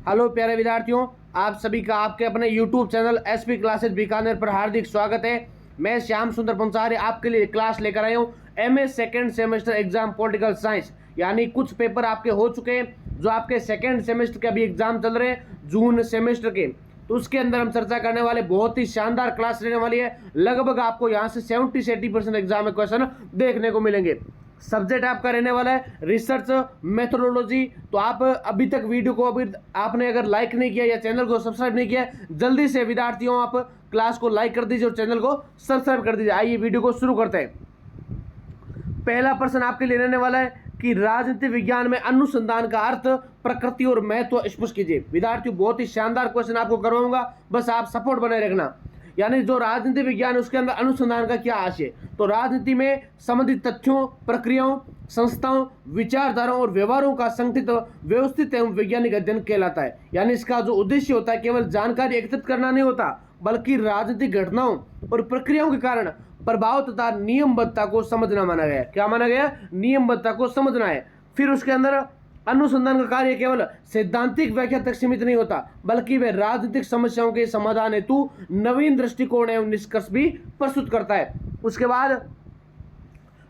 Hello प्यारे विद्यार्थियों, आप सभी का आपके अपने YouTube channel SP classes Bikaner पर हार्दिक स्वागत है। मैं श्याम सुंदर पंसारी आपके लिए क्लास लेकर आया हूँ। MA second semester exam political science, यानी कुछ पेपर आपके हो चुके हैं जो आपके सेकेंड सेमेस्टर के अभी एग्जाम चल रहे हैं जून सेमेस्टर के। तो उसके अंदर हम चर्चा करने वाले बहुत ही शानदार क्लास रहने वाली है। लगभग आपको यहाँ से 70 से 80% एग्जाम में क्वेश्चन देखने को मिलेंगे। सब्जेक्ट आपका रहने वाला है रिसर्च मेथोडोलॉजी। तो आप अभी तक वीडियो को अभी आपने अगर लाइक नहीं किया या चैनल को सब्सक्राइब नहीं किया, जल्दी से विद्यार्थियों आप क्लास को लाइक कर दीजिए और चैनल को सब्सक्राइब कर दीजिए। आइए वीडियो को शुरू करते हैं। पहला प्रश्न आपके लिए रहने वाला है कि राजनीति विज्ञान में अनुसंधान का अर्थ, प्रकृति और महत्व स्पष्ट कीजिए। विद्यार्थियों बहुत ही शानदार क्वेश्चन आपको करवाऊंगा, बस आप सपोर्ट बनाए रखना। यानी जो राजनीति विज्ञान उसके अंदर अनुसंधान का क्या आशय। तो राजनीति में संबंधित तथ्यों, प्रक्रियाओं, संस्थाओं, विचारधाराओं और व्यवहारों का संगठित, व्यवस्थित एवं वैज्ञानिक अध्ययन कहलाता है। यानी इसका जो उद्देश्य होता है केवल जानकारी एकत्रित करना नहीं होता, बल्कि राजनीतिक घटनाओं और प्रक्रियाओं के कारण प्रभाव तथा नियमबद्धता को समझना माना गया। क्या माना गया? नियमबद्धता को समझना है। फिर उसके अंदर अनुसंधान का कार्य केवल सैद्धांतिक व्याख्या तक सीमित नहीं होता, बल्कि वह राजनीतिक समस्याओं के समाधान हेतु नवीन दृष्टिकोण एवं निष्कर्ष भी प्रस्तुत करता है। उसके बाद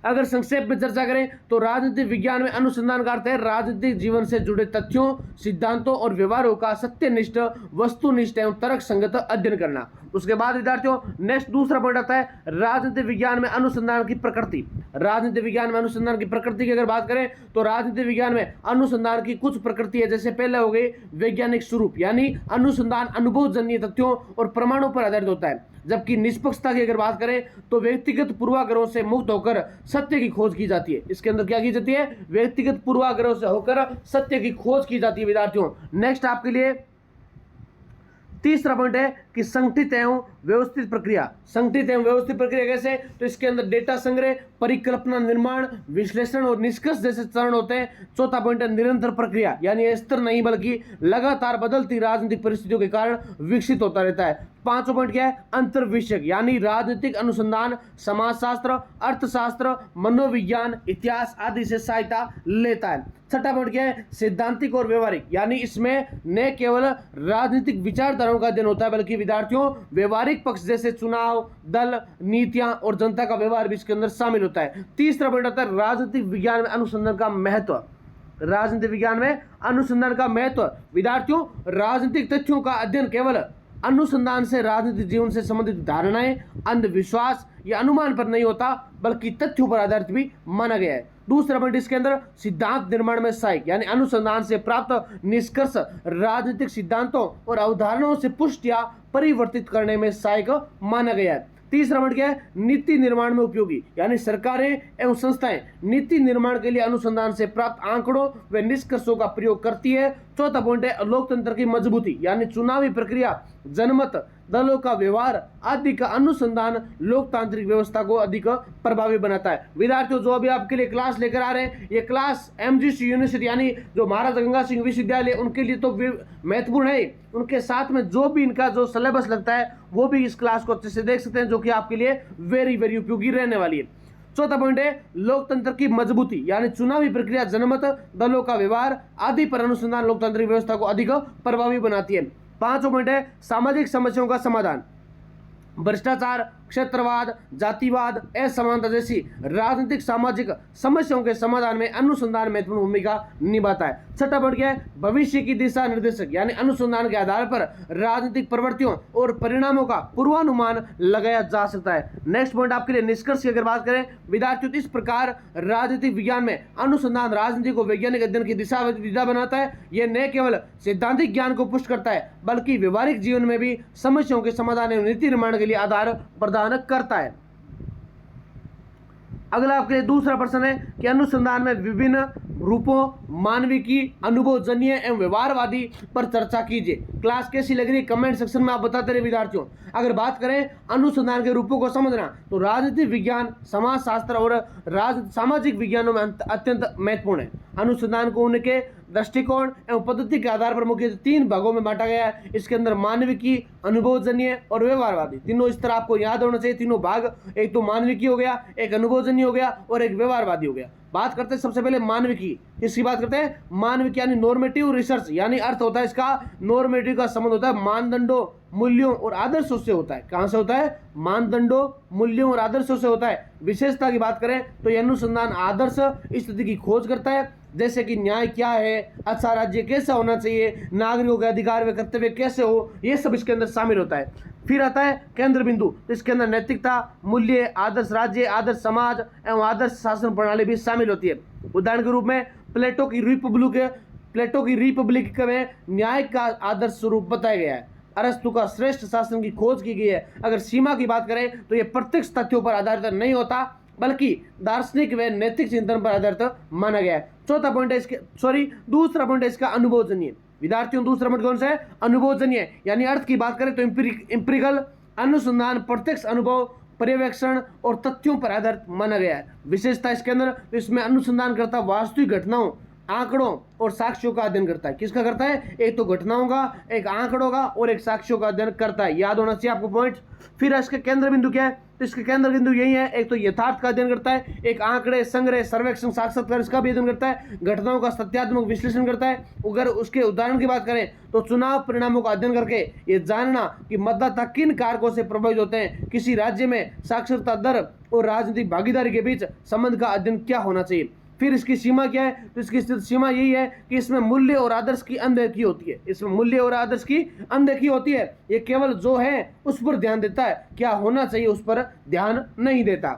अगर संक्षेप में चर्चा करें तो राजनीतिक विज्ञान में अनुसंधान का अर्थ है राजनीतिक जीवन से जुड़े तथ्यों, सिद्धांतों और व्यवहारों का सत्यनिष्ठ, वस्तुनिष्ठ एवं तर्क संगत अध्ययन करना। उसके बाद विद्यार्थियों नेक्स्ट दूसरा पॉइंट आता है राजनीतिक विज्ञान में अनुसंधान की प्रकृति। राजनीतिक विज्ञान में अनुसंधान की प्रकृति की अगर बात करें तो राजनीतिक विज्ञान में अनुसंधान की कुछ प्रकृति है। जैसे पहले हो गई वैज्ञानिक स्वरूप, यानी अनुसंधान अनुभवजन्य तथ्यों और प्रमाणों पर आधारित होता है। जबकि निष्पक्षता की अगर बात करें तो व्यक्तिगत पूर्वाग्रहों से मुक्त होकर सत्य की खोज की जाती है। इसके अंदर क्या की जाती है? व्यक्तिगत पूर्वाग्रहों से होकर सत्य की खोज की जाती है। विद्यार्थियों नेक्स्ट आपके लिए तीसरा पॉइंट है कि संगठित एवं व्यवस्थित प्रक्रिया। संगठित एवं व्यवस्थित प्रक्रिया कैसे? तो इसके अंदर डेटा संग्रह, परिकल्पना, निर्माण, विश्लेषण और निष्कर्ष जैसे चरण होते हैं। चौथा पॉइंट है निरंतर प्रक्रिया, यानी स्थिर नहीं बल्कि लगातार बदलती राजनीतिक परिस्थितियों के कारण विकसित होता रहता है। पांचवा पॉइंट क्या है? अंतर विषयक, यानी राजनीतिक अनुसंधान समाजशास्त्र, अर्थशास्त्र, मनोविज्ञान, इतिहास आदि से सहायता लेता है। छठा पॉइंट क्या है? सैद्धांतिक और व्यवहारिक, यानी इसमें न केवल राजनीतिक विचारधाराओं का अध्ययन होता है बल्कि विद्यार्थियों व्यवहारिक पक्ष जैसे चुनाव, दल, नीतियां और जनता का व्यवहार भी इसके अंदर शामिल होता है। तीसरा पॉइंट आता है राजनीतिक विज्ञान में अनुसंधान का महत्व। राजनीतिक विज्ञान में अनुसंधान का महत्व विद्यार्थियों राजनीतिक तथ्यों का अध्ययन केवल अनुसंधान से राजनीतिक जीवन से संबंधित धारणाएं, अंधविश्वास या अनुमान पर नहीं होता, बल्कि तथ्यों पर आधारित भी माना गया है। दूसरा पॉइंट इसके अंदर सिद्धांत निर्माण में सहायक, यानी अनुसंधान से प्राप्त निष्कर्ष राजनीतिक सिद्धांतों और अवधारणाओं से पुष्ट या परिवर्तित करने में सहायक माना गया है। तीसरा पॉइंट क्या है? नीति निर्माण में उपयोगी, यानी सरकारें एवं संस्थाएं नीति निर्माण के लिए अनुसंधान से प्राप्त आंकड़ों व निष्कर्षों का प्रयोग करती है। चौथा पॉइंट है लोकतंत्र की मजबूती, यानी चुनावी प्रक्रिया, जनमत, दलों का व्यवहार आदि का अनुसंधान लोकतांत्रिक व्यवस्था को अधिक प्रभावी बनाता है। विद्यार्थियों जो अभी आपके लिए क्लास लेकर आ रहे हैं, ये क्लास एमजीसी यूनिवर्सिटी यानी जो महाराजा गंगा सिंह विश्वविद्यालय उनके लिए तो महत्वपूर्ण है। उनके साथ में जो भी इनका जो सिलेबस लगता है वो भी इस क्लास को अच्छे से देख सकते हैं, जो कि आपके लिए वेरी वेरी उपयोगी रहने वाली है। चौथा पॉइंट है लोकतंत्र की मजबूती, यानी चुनावी प्रक्रिया, जनमत, दलों का व्यवहार आदि पर अनुसंधान लोकतांत्रिक व्यवस्था को अधिक प्रभावी बनाती है। पांचवा पॉइंट है सामाजिक समस्याओं का समाधान। भ्रष्टाचार, क्षेत्रवाद, जातिवाद, असमानता जैसी राजनीतिक सामाजिक समस्याओं के समाधान में अनुसंधान महत्वपूर्ण भूमिका निभाता है। छठा पॉइंट क्या है? भविष्य की दिशा निर्देशक, यानी अनुसंधान के आधार पर राजनीतिक प्रवृत्तियों और परिणामों का पूर्वानुमान लगाया जा सकता है। नेक्स्ट पॉइंट आपके लिए निष्कर्ष की अगर बात करें विद्यार्थियों, इस प्रकार राजनीतिक विज्ञान में अनुसंधान राजनीति को वैज्ञानिक अध्ययन की दिशा बनाता है। यह न केवल सैद्धांतिक ज्ञान को पुष्ट करता है बल्कि व्यवहारिक जीवन में भी समस्याओं के समाधान एवं नीति निर्माण के लिए आधार प्रदान करता है। अगला आपके लिए दूसरा प्रश्न है कि अनुसंधान में विभिन्न रूपों, मानविकी, अनुभवजन्य एवं व्यवहारवादी पर चर्चा कीजिए। क्लास कैसी लग रही है कमेंट सेक्शन में आप बताते रहे विद्यार्थियों। अगर बात करें अनुसंधान के रूपों को समझना तो राजनीतिक विज्ञान, समाजशास्त्र और सामाजिक विज्ञानों में अत्यंत महत्वपूर्ण है। अनुसंधान को उनके दृष्टिकोण एवं पद्धति के आधार पर मुख्य 3 भागों में बांटा गया है। इसके अंदर मानविकी, अनुभवजन्य और व्यवहारवादी, तीनों इस तरह आपको याद होना चाहिए। तीनों भाग, एक तो मानविकी हो गया, एक अनुभवजन्य हो गया और एक व्यवहारवादी हो गया। बात करते हैं सबसे पहले मानविकी। किसकी बात करते हैं? मानविकी यानी नॉर्मेटिव रिसर्च, यानी अर्थ होता है इसका नॉर्मेटिव का संबंध होता है मानदंडों, मूल्यों और आदर्शों से होता है। कहां से होता है? मानदंडों, मूल्यों और आदर्शों से होता है। विशेषता की बात करें तो यह अनुसंधान आदर्श स्थिति की खोज करता है, जैसे कि न्याय क्या है, अच्छा राज्य कैसा होना चाहिए, नागरिकों के अधिकार व कर्तव्य कैसे हो, ये सब इसके अंदर शामिल होता है। फिर आता है केंद्र बिंदु, तो इसके अंदर नैतिकता, मूल्य, आदर्श राज्य, आदर्श समाज एवं आदर्श शासन प्रणाली भी शामिल होती है। उदाहरण के रूप में प्लेटो की रिपब्लिक में न्याय का आदर्श स्वरूप बताया गया है। अरस्तु का श्रेष्ठ शासन की खोज की गई है। अगर सीमा की बात करें तो यह प्रत्यक्ष तथ्यों पर आधारित नहीं होता, बल्कि दार्शनिक व नैतिक चिंतन पर आधारित माना गया है। दूसरा पॉइंट है इसका अनुभवजन्य। विद्यार्थियों, दूसरा पॉइंट कौन सा है? अनुभवजन्य, यानी अर्थ की बात करें तो इंपिरिकल, अनुसंधान, प्रत्यक्ष अनुभव, पर्यवेक्षण और तथ्यों पर आधारित माना गया है। विशेषता इसके अंदर तो इसमें अनुसंधान करता वास्तविक घटनाओं, आंकड़ों और साक्ष्यों का अध्ययन करता है। किसका करता है? एक तो घटनाओं का, एक आंकड़ों का और एक साक्ष्यों का अध्ययन करता है। याद होना चाहिए आपको पॉइंट। फिर इसके केंद्र बिंदु क्या है? तो इसके केंद्र बिंदु यही है, एक तो यथार्थ का अध्ययन करता है, एक आंकड़े, संग्रह, सर्वेक्षण, साक्षात्कार इसका भी अध्ययन करता है, घटनाओं का तथ्यात्मक विश्लेषण करता है। अगर उसके उदाहरण की बात करें तो चुनाव परिणामों का अध्ययन करके ये जानना कि मतदाता किन कारकों से प्रभावित होते हैं, किसी राज्य में साक्षरता दर और राजनीतिक भागीदारी के बीच संबंध का अध्ययन क्या होना चाहिए। फिर इसकी सीमा क्या है? तो इसकी सीमा यही है कि इसमें मूल्य और आदर्श की अनदेखी होती है। इसमें मूल्य और आदर्श की अनदेखी होती है। ये केवल जो है उस पर ध्यान देता है, क्या होना चाहिए उस पर ध्यान नहीं देता।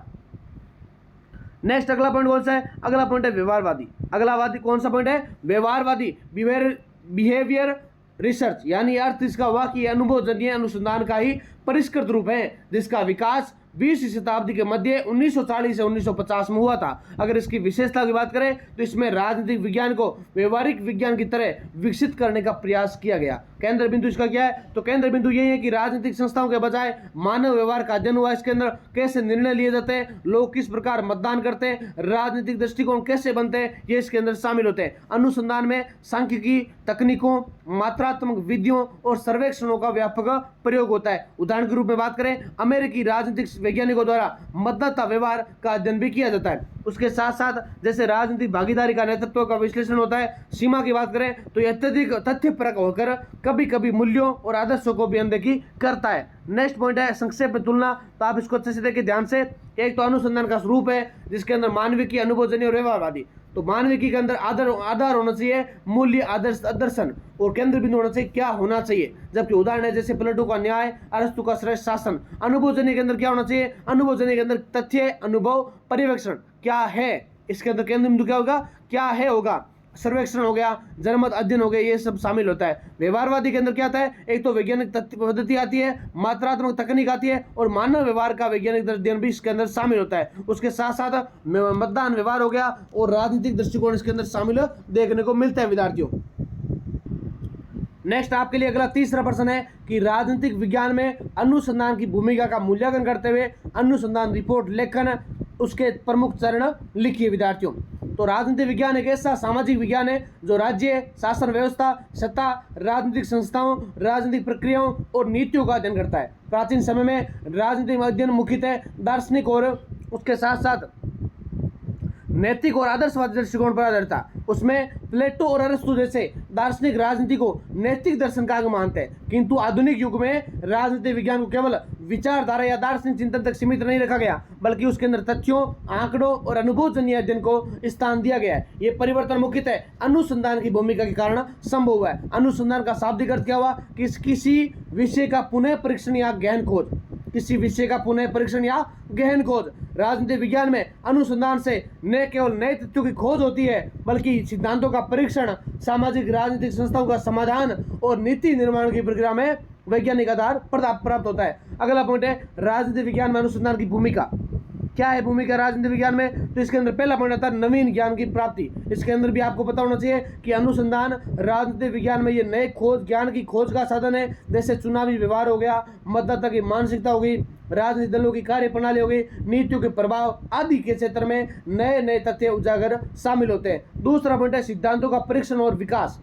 नेक्स्ट अगला पॉइंट कौन सा है? अगला पॉइंट है व्यवहारवादी। अगलावादी कौन सा पॉइंट है? व्यवहारवादी, बिहेवियर रिसर्च, यानी अर्थ इसका हुआ कि अनुभवजन्य अनुसंधान का ही परिष्कृत रूप है, जिसका विकास 20वीं शताब्दी के मध्य 1940 से 1950 में हुआ था। अगर इसकी विशेषता की बात करें तो इसमें राजनीतिक विज्ञान को व्यवहारिक विज्ञान की तरह विकसित करने का प्रयास किया गया। केंद्र बिंदु इसका क्या है? तो केंद्र बिंदु यही है कि राजनीतिक संस्थाओं के बजाय मानव व्यवहार का अध्ययन हुआ। इसके अंदर कैसे निर्णय लिए जाते हैं, लोग किस प्रकार मतदान करते हैं, राजनीतिक दृष्टिकोण कैसे बनते हैं, ये इसके अंदर शामिल होते हैं। अनुसंधान में सांख्यिकी तकनीकों, मात्रात्मक विधियों और सर्वेक्षणों का व्यापक प्रयोग होता है। उदाहरण के रूप में बात करें, अमेरिकी राजनीतिक वैज्ञानिकों द्वारा मतदाता व्यवहार का अध्ययन भी किया जाता है। उसके साथ साथ जैसे राजनीतिक भागीदारी का नेतृत्व का विश्लेषण होता है। सीमा की बात करें तो यह अत्यधिक तथ्यपरक होकर कभी कभी मूल्यों और आदर्शों को भी अनदेखी करता है। नेक्स्ट पॉइंट है संक्षेप में तुलना। तो आप इसको अच्छे से देखिए ध्यान से। एक तो अनुसंधान का स्वरूप है जिसके अंदर मानविकी, अनुभवजन्य और व्यवहारवादी। तो मानविकी के अंदर आधार होना चाहिए मूल्य, आदर्श, दर्शन और केंद्र बिंदु होना चाहिए क्या होना चाहिए। जबकि उदाहरण है जैसे प्लेटो का न्याय, अरस्तु का श्रेष्ठ शासन। अनुभवजन्य के अंदर क्या होना चाहिए? अनुभवजन्य के अंदर तथ्य, अनुभव, पर्यवेक्षण क्या है, इसके अंदर केंद्र बिंदु क्या होगा? क्या है होगा, सर्वेक्षण हो गया, जनमत अध्ययन हो गया, ये सब शामिल होता है। व्यवहारवादी के अंदर क्या आता है? एक तो वैज्ञानिक पद्धति आती है, मात्रात्मक तकनीक आती है और मानव व्यवहार का वैज्ञानिक अध्ययन भी इसके अंदर शामिल होता है। उसके साथ साथ मतदान व्यवहार हो गया और राजनीतिक दृष्टिकोण इसके अंदर शामिल देखने को मिलता है विद्यार्थियों। नेक्स्ट आपके लिए अगला तीसरा प्रश्न है कि राजनीतिक विज्ञान में अनुसंधान की भूमिका का मूल्यांकन करते हुए अनुसंधान रिपोर्ट लेखन उसके प्रमुख चरण लिखिए विद्यार्थियों। तो राजनीतिक विज्ञान एक ऐसा सामाजिक विज्ञान है जो राज्य, शासन व्यवस्था, सत्ता, राजनीतिक संस्थाओं, राजनीतिक प्रक्रियाओं और नीतियों का अध्ययन करता है। प्राचीन समय में राजनीतिक अध्ययन मुख्यतः दार्शनिक और उसके साथ साथ नैतिक और आदर्शवादी दृष्टिकोण पर आधारित था। उसमें प्लेटो और अरस्तु जैसे दार्शनिक राजनीति को नैतिक दर्शन का अंग मानते हैं, किंतु आधुनिक युग में राजनीतिक विज्ञान को केवल विचारधारा या दार्शनिक चिंतन तक सीमित नहीं रखा गया, बल्कि उसके अंदर तथ्यों, आंकड़ों और अनुभवजन्य अध्ययन को स्थान दिया गया है। ये परिवर्तन मुख्यतः अनुसंधान की भूमिका के कारण संभव हुआ है। अनुसंधान का शाब्दिक अर्थ क्या हुआ? किसी विषय का पुनः परीक्षण या गहन खोज। किसी विषय का पुनः परीक्षण या गहन खोज। राजनीतिक विज्ञान में अनुसंधान से न केवल नए तथ्यों की खोज होती है, बल्कि सिद्धांतों का परीक्षण, सामाजिक राजनीतिक संस्थाओं का समाधान और नीति निर्माण की प्रक्रिया में वैज्ञानिक आधार प्राप्त होता है। अगला पॉइंट है राजनीतिक विज्ञान में अनुसंधान की भूमिका। क्या है भूमिका राजनीतिक विज्ञान में? तो इसके अंदर पहला पॉइंट आता है नवीन ज्ञान की प्राप्ति। इसके अंदर भी आपको पता होना चाहिए कि अनुसंधान राजनीतिक विज्ञान में ये नए ज्ञान की खोज का साधन है। जैसे चुनावी व्यवहार हो गया, मतदाता की मानसिकता हो गई, राजनीतिक दलों की कार्य प्रणाली हो गई, नीतियों के प्रभाव आदि के क्षेत्र में नए नए तथ्य उजागर शामिल होते हैं। दूसरा पॉइंट है सिद्धांतों का परीक्षण और विकास।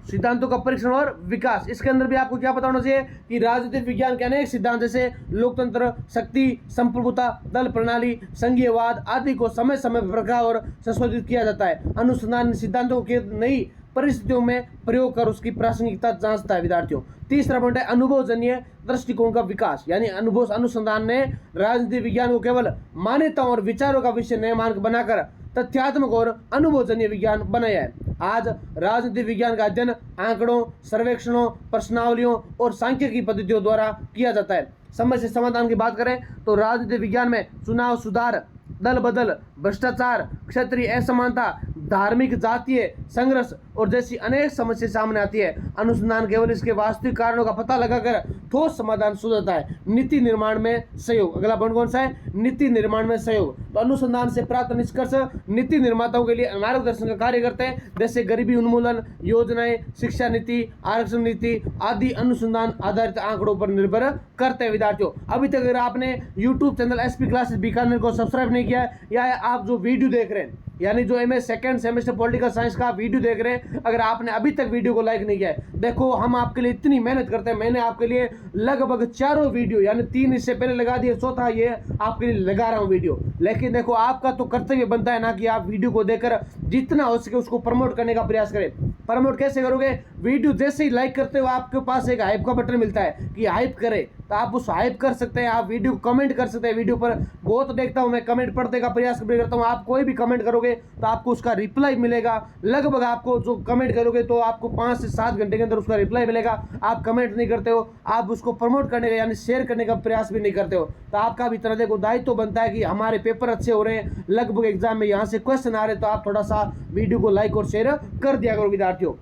सिद्धांतों का परीक्षण और विकास। इसके अंदर भी आपको क्या पता होना चाहिए कि राजनीतिक विज्ञान के अनेक सिद्धांत जैसे लोकतंत्र, शक्ति, संप्रभुता, दल प्रणाली, संघीयवाद आदि को समय समय पर रखा और संशोधित किया जाता है। अनुसंधान सिद्धांतों के नई परिस्थितियों में प्रयोग कर उसकी प्रासंगिकता जांचता है विद्यार्थियों। तीसरा पॉइंट है अनुभवजन्य दृष्टिकोण का विकास, यानी अनुभव अनुसंधान ने राजनीतिक विज्ञान को केवल मान्यताओं और विचारों का विषय नहीं मानक बनाकर तथ्यात्मक और अनुभवजन्य विज्ञान बनाया है। आज राजनीतिक विज्ञान का अध्ययन आंकड़ों, सर्वेक्षणों, प्रश्नावलियों और सांख्यिकी पद्धतियों द्वारा किया जाता है। समस्या समाधान की बात करें तो राजनीतिक विज्ञान में चुनाव सुधार, दल बदल, भ्रष्टाचार, क्षेत्रीय असमानता, धार्मिक जातीय संघर्ष और जैसी अनेक समस्या सामने आती है। अनुसंधान केवल इसके वास्तविक कारणों का पता लगाकर ठोस समाधान सुझाता है। नीति निर्माण में सहयोग, अगला पॉइंट कौन सा है? नीति निर्माण में सहयोग। तो अनुसंधान से प्राप्त निष्कर्ष नीति निर्माताओं के लिए मार्गदर्शन का कार्य करते हैं, जैसे गरीबी उन्मूलन योजनाएं, शिक्षा नीति, आरक्षण नीति आदि अनुसंधान आधारित आंकड़ों पर निर्भर करते हैं। विद्यार्थियों, अभी तक अगर आपने YouTube channel SP classes Bikaner को सब्सक्राइब नहीं किया है, या आप जो वीडियो देख रहे हैं यानी जो MA second semester political science का वीडियो देख रहे हैं, अगर आपने अभी तक वीडियो को लाइक नहीं किया है, देखो हम आपके लिए इतनी मेहनत करते हैं। मैंने आपके लिए लगभग 4 वीडियो यानी 3 इससे पहले लगा दिए, चौथा ये आपके लिए लगा रहा हूँ वीडियो। लेकिन देखो आपका तो कर्तव्य बनता है ना कि आप वीडियो को देखकर जितना हो सके उसको प्रमोट करने का प्रयास करें। प्रमोट कैसे करोगे? वीडियो जैसे ही लाइक करते हो आपके पास एक हाइप का बटन मिलता है कि हाइप करे, तो आप उस हाइप कर सकते हैं। आप वीडियो कमेंट कर सकते हैं। वीडियो पर बहुत देखता हूं मैं, कमेंट पढ़ने का प्रयास करता हूं। आप कोई भी कमेंट करोगे तो आपको उसका रिप्लाई मिलेगा। लगभग आपको जो कमेंट करोगे तो आपको 5 से 7 घंटे के अंदर उसका रिप्लाई मिलेगा। आप कमेंट नहीं करते हो, आप उसको प्रमोट करने का यानी शेयर करने का प्रयास भी नहीं करते हो, तो आपका भी तरह देखो दायित्व तो बनता है कि हमारे पेपर अच्छे हो रहे हैं, लगभग एग्जाम में यहाँ से क्वेश्चन आ रहे हैं, तो आप थोड़ा सा वीडियो को लाइक और शेयर कर दिया करो विद्यार्थियों।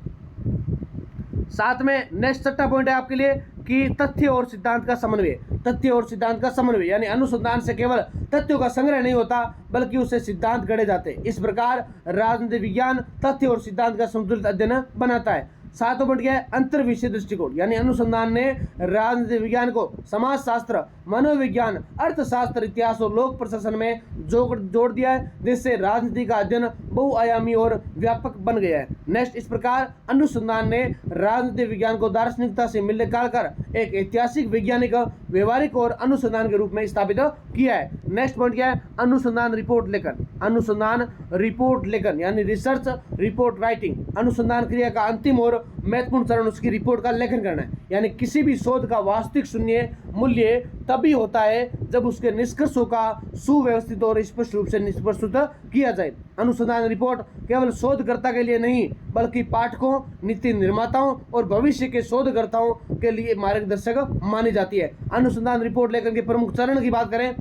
साथ में नेक्स्ट छठा पॉइंट है आपके लिए कि तथ्य और सिद्धांत का समन्वय। तथ्य और सिद्धांत का समन्वय यानी अनुसंधान से केवल तथ्यों का संग्रह नहीं होता बल्कि उससे सिद्धांत गढ़े जाते हैं। इस प्रकार राजनीतिक विज्ञान तथ्य और सिद्धांत का संतुलित अध्ययन बनाता है। सातों पॉइंट क्या है? अंतर विषय दृष्टिकोण, यानी अनुसंधान ने राजनीतिक विज्ञान को समाजशास्त्र, मनोविज्ञान, अर्थशास्त्र, इतिहास और लोक प्रशासन में जोड़ दिया है, जिससे राजनीति का अध्ययन बहुआयामी और व्यापक बन गया है। नेक्स्ट, इस प्रकार अनुसंधान ने राजनीतिक विज्ञान को दार्शनिकता से मिल निकालकर एक ऐतिहासिक, वैज्ञानिक, व्यवहारिक और अनुसंधान के रूप में स्थापित किया है। नेक्स्ट पॉइंट क्या है? अनुसंधान रिपोर्ट लेखन। अनुसंधान रिपोर्ट लेखन यानी रिसर्च रिपोर्ट राइटिंग। अनुसंधान क्रिया का अंतिम और महत्वपूर्ण चरण उसकी रिपोर्ट का लेखन करना है। यानी किसी भी शोध का वास्तविक शून्य मूल्य तभी होता है जब उसके निष्कर्षों का सुव्यवस्थित और स्पष्ट रूप से प्रस्तुत किया जाए। अनुसंधान रिपोर्ट केवल शोधकर्ता के लिए नहीं बल्कि पाठकों, नीति निर्माताओं और भविष्य के शोधकर्ताओं के लिए मार्गदर्शक मानी जाती है। अनुसंधान रिपोर्ट लेखन के प्रमुख चरण की बात करें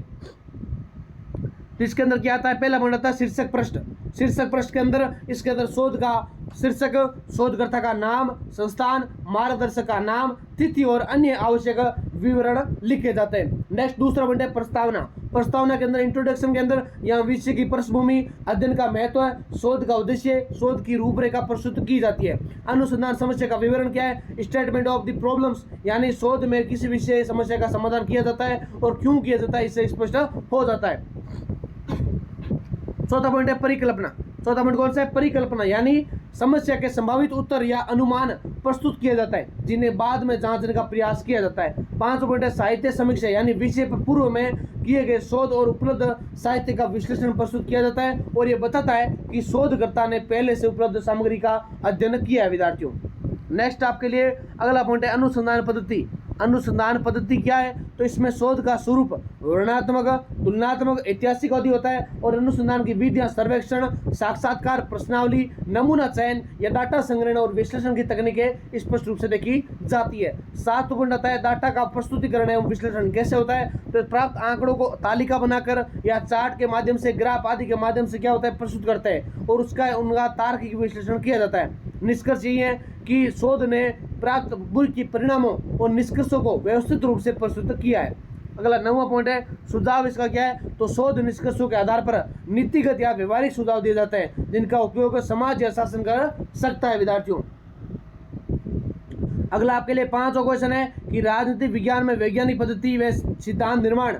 तो इसके अंदर क्या आता है? पहला पॉइंट आता है शीर्षक पृष्ठ। शीर्षक पृष्ठ के अंदर इसके अंदर शोध का शीर्षक, शोधकर्ता का नाम, संस्थान, मार्गदर्शक का नाम, तिथि और अन्य आवश्यक विवरण लिखे जाते हैं। नेक्स्ट, दूसरा पॉइंट है प्रस्तावना। प्रस्तावना के अंदर इंट्रोडक्शन के अंदर यहाँ विषय की पृष्ठभूमि, अध्ययन का महत्व, शोध का उद्देश्य, शोध की रूपरेखा प्रस्तुत की जाती है। अनुसंधान समस्या का विवरण क्या है? स्टेटमेंट ऑफ द प्रॉब्लम्स, यानी शोध में किसी विषय समस्या का समाधान किया जाता है और क्यों किया जाता है इससे स्पष्ट हो जाता है। चौथा पॉइंट है परिकल्पना। चौथा पॉइंट कौन सा है? परिकल्पना, यानी समस्या के संभावित उत्तर या अनुमान प्रस्तुत किया जाता है जिन्हें बाद में जांचने का प्रयास किया जाता है। पांचवा पॉइंट है साहित्य समीक्षा, यानी विषय पर पूर्व में किए गए शोध और उपलब्ध साहित्य का विश्लेषण प्रस्तुत किया जाता है और यह बताता है कि शोधकर्ता ने पहले से उपलब्ध सामग्री का अध्ययन किया है विद्यार्थियों। नेक्स्ट आपके लिए अगला पॉइंट है अनुसंधान पद्धति। अनुसंधान पद्धति क्या है? तो इसमें शोध का स्वरूप वर्णनात्मक, तुलनात्मक, ऐतिहासिक आदि होता है और अनुसंधान की विधियां सर्वेक्षण, साक्षात्कार, प्रश्नावली, नमूना चयन या डाटा संग्रहण और विश्लेषण की तकनीकें स्पष्ट रूप से देखी जाती है। 7 पॉइंट आता है डाटा का प्रस्तुतिकरण एवं विश्लेषण कैसे होता है? तो प्राप्त आंकड़ों को तालिका बनाकर या चार्ट के माध्यम से, ग्राफ आदि के माध्यम से क्या होता है? प्रस्तुत करते हैं और उनका तार्किक विश्लेषण किया जाता है। निष्कर्ष यही है कि शोध ने प्राप्त बुद्धि के परिणामों और निष्कर्षों को व्यवस्थित रूप से प्रस्तुत किया है। अगला 9वां पॉइंट है सुझाव। इसका क्या है? तो शोध निष्कर्षों के आधार पर नीतिगत या व्यवहारिक सुझाव दिए जाते हैं जिनका उपयोग समाज या शासन कर सकता है विद्यार्थियों। अगला आपके लिए 5वां क्वेश्चन है कि राजनीतिक विज्ञान में वैज्ञानिक पद्धति व सिद्धांत निर्माण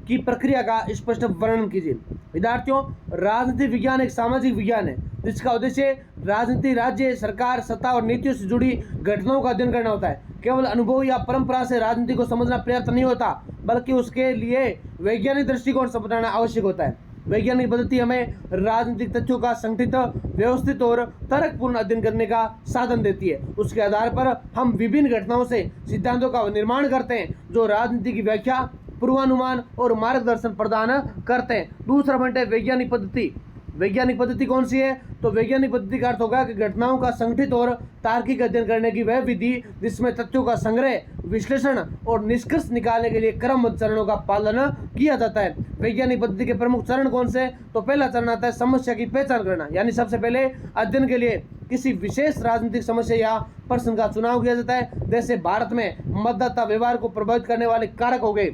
की प्रक्रिया का स्पष्ट वर्णन कीजिए। विद्यार्थियों, राजनीतिक विज्ञान एक सामाजिक विज्ञान है जिसका उद्देश्य राजनीति राज्य सरकार सत्ता और नीतियों से जुड़ी घटनाओं का अध्ययन करना होता है। केवल अनुभव या परंपरा से राजनीति को समझना पर्याप्त नहीं होता, बल्कि उसके लिए वैज्ञानिक दृष्टिकोण से अपनाना आवश्यक होता है। वैज्ञानिक पद्धति हमें राजनीतिक तथ्यों का संगठित, व्यवस्थित और तर्कपूर्ण अध्ययन करने का साधन देती है। उसके आधार पर हम विभिन्न घटनाओं से सिद्धांतों का निर्माण करते हैं जो राजनीति की व्याख्या, पूर्वानुमान और मार्गदर्शन प्रदान करते हैं। दूसरा पॉइंट है वैज्ञानिक पद्धति। वैज्ञानिक पद्धति कौन सी है? तो वैज्ञानिक पद्धति का अर्थ होगा कि घटनाओं का संगठित और तार्किक अध्ययन करने की वह विधि जिसमें तथ्यों का संग्रह, विश्लेषण और निष्कर्ष निकालने के लिए क्रमबद्ध चरणों का पालन किया जाता है। वैज्ञानिक पद्धति के प्रमुख चरण कौन से? तो पहला चरण आता है समस्या की पहचान करना, यानी सबसे पहले अध्ययन के लिए किसी विशेष राजनीतिक समस्या या प्रश्न का चुनाव किया जाता है। जैसे भारत में मतदाता व्यवहार को प्रभावित करने वाले कारक हो गए।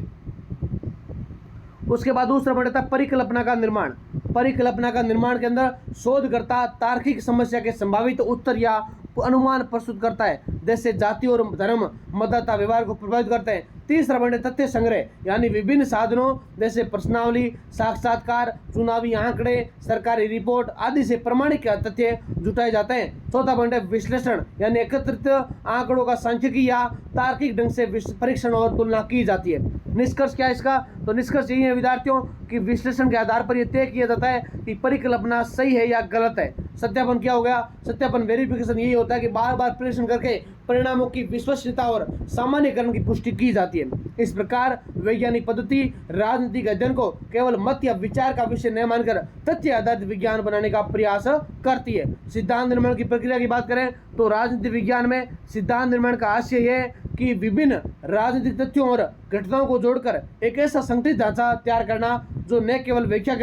उसके बाद दूसरा पॉइंट आता है परिकल्पना का निर्माण। परिकल्पना का निर्माण के अंदर शोधकर्ता तार्किक समस्या के संभावित उत्तर या अनुमान प्रस्तुत करता है, जैसे जाति और धर्म मतदाता व्यवहार को प्रभावित करते हैं। तीसरा पॉइंट तथ्य संग्रह, यानी विभिन्न साधनों जैसे प्रश्नावली, साक्षात्कार, चुनावी आंकड़े, सरकारी रिपोर्ट आदि से प्रमाणिक तथ्य जुटाए जाते हैं। चौथा पॉइंट है विश्लेषण, यानी एकत्रित आंकड़ों का सांख्यिकी या तार्किक ढंग से परीक्षण और तुलना की जाती है। निष्कर्ष क्या है इसका? तो निष्कर्ष यही है विद्यार्थियों कि विश्लेषण के आधार पर यह तय किया जाता है कि परिकल्पना सही है या गलत है। सत्यापन क्या हो गया? सत्यापन वेरिफिकेशन यही होता है कि बार बार परीक्षण करके परिणामों की विश्वसनीयता और सामान्यकरण की पुष्टि की जाती है। इस प्रकार वैज्ञानिक पद्धति राजनीतिक अध्ययन को केवल मत या विचार का विषय न मानकर तथ्य आधारित विज्ञान बनाने का प्रयास करती है। सिद्धांत निर्माण की प्रक्रिया की बात करें तो राजनीतिक विज्ञान में सिद्धांत निर्माण का आशय यह है कि विभिन्न राजनीतिक तथ्यों और घटनाओं को जोड़कर एक ऐसा संगठित ढांचा तैयार करना जो न केवल व्याख्या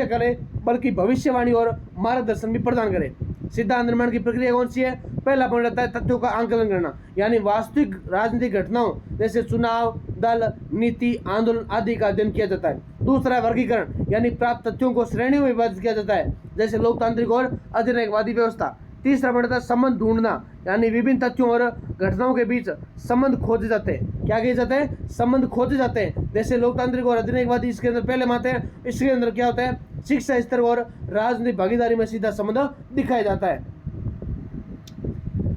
करे बल्कि भविष्यवाणी और मार्गदर्शन भी प्रदान करे। सिद्धांत निर्माण की प्रक्रिया कौन सी है? पहला पॉइंट आता है तथ्यों का आंकलन करना, यानी वास्तविक राजनीतिक घटनाओं जैसे चुनाव, दल, नीति, आंदोलन आदि का अध्ययन किया जाता है। दूसरा है वर्गीकरण, यानी प्राप्त तथ्यों को श्रेणियों में विभाजित किया जाता है, जैसे लोकतांत्रिक और अधिनायकवादी व्यवस्था। तीसरा पॉइंट आता है संबंध ढूंढना, यानी विभिन्न तथ्यों और घटनाओं के बीच संबंध खोजे जाते हैं। क्या किए जाते हैं? संबंध खोजे जाते हैं, जैसे लोकतांत्रिक और अधिनायकवादी इसके अंदर पहले मानते हैं। इसके अंदर क्या होता है? शिक्षा स्तर और राजनीतिक भागीदारी में सीधा संबंध दिखाया जाता है।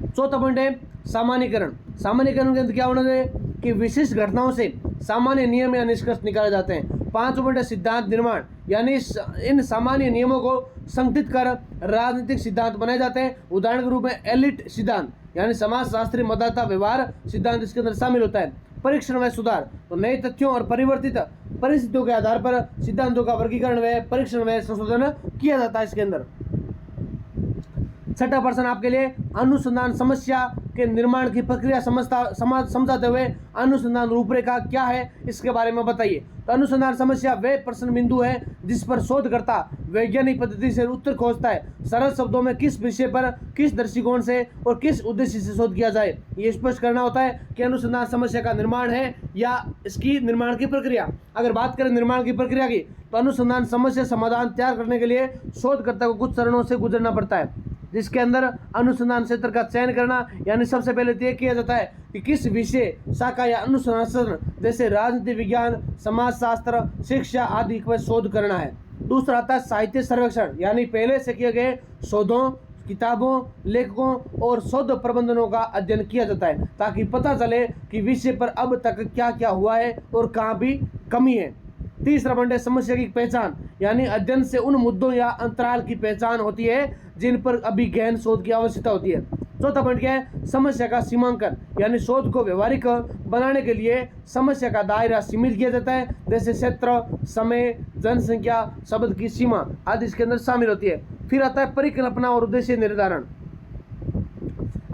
चौथा पॉइंट है सामान्यीकरण। सामान्यीकरण के अंदर क्या होना है कि विशिष्ट घटनाओं से सामान्य नियम या निष्कर्ष निकाले जाते हैं। पांचवा पॉइंट है सिद्धांत निर्माण, यानी इन सामान्य नियमों को संगठित कर राजनीतिक सिद्धांत बनाए जाते हैं। उदाहरण के रूप में एलिट सिद्धांत, यानी समाजशास्त्री मतदाता व्यवहार सिद्धांत इसके अंदर शामिल होता है। परीक्षण व सुधार, तो नए तथ्यों और परिवर्तित परिस्थितियों के आधार पर सिद्धांतों का वर्गीकरण व परीक्षण व संशोधन किया जाता है इसके अंदर। छठा प्रश्न आपके लिए अनुसंधान समस्या के निर्माण की प्रक्रिया समझाते हुए अनुसंधान रूपरेखा क्या है इसके बारे में बताइए। तो अनुसंधान समस्या वे प्रश्न बिंदु है जिस पर शोधकर्ता वैज्ञानिक पद्धति से उत्तर खोजता है। सरल शब्दों में किस विषय पर, किस दृष्टिकोण से और किस उद्देश्य से शोध किया जाए, ये स्पष्ट करना होता है कि अनुसंधान समस्या का निर्माण है या इसकी निर्माण की प्रक्रिया। अगर बात करें निर्माण की प्रक्रिया की, तो अनुसंधान समस्या समाधान तैयार करने के लिए शोधकर्ता को कुछ चरणों से गुजरना पड़ता है, जिसके अंदर अनुसंधान क्षेत्र का चयन करना, यानी सबसे पहले तय किया जाता है कि किस विषय, शाखा या अनुसंधान जैसे राजनीति विज्ञान, समाजशास्त्र, शिक्षा आदि पर शोध करना है। दूसरा आता है साहित्य सर्वेक्षण, यानी पहले से किए गए शोधों, किताबों, लेखकों और शोध प्रबंधनों का अध्ययन किया जाता है ताकि पता चले कि विषय पर अब तक क्या क्या हुआ है और कहाँ भी कमी है। तीसरा पॉइंट है समस्या की पहचान, यानी अध्ययन से उन मुद्दों या अंतराल की पहचान होती है जिन पर अभी गहन शोध की आवश्यकता होती है। चौथा पॉइंट क्या है? समस्या का सीमांकन, यानी शोध को व्यवहारिक बनाने के लिए समस्या का दायरा सीमित किया जाता है, जैसे क्षेत्र, समय, जनसंख्या, शब्द की सीमा आदि इसके अंदर शामिल होती है। फिर आता है परिकल्पना और उद्देश्य निर्धारण।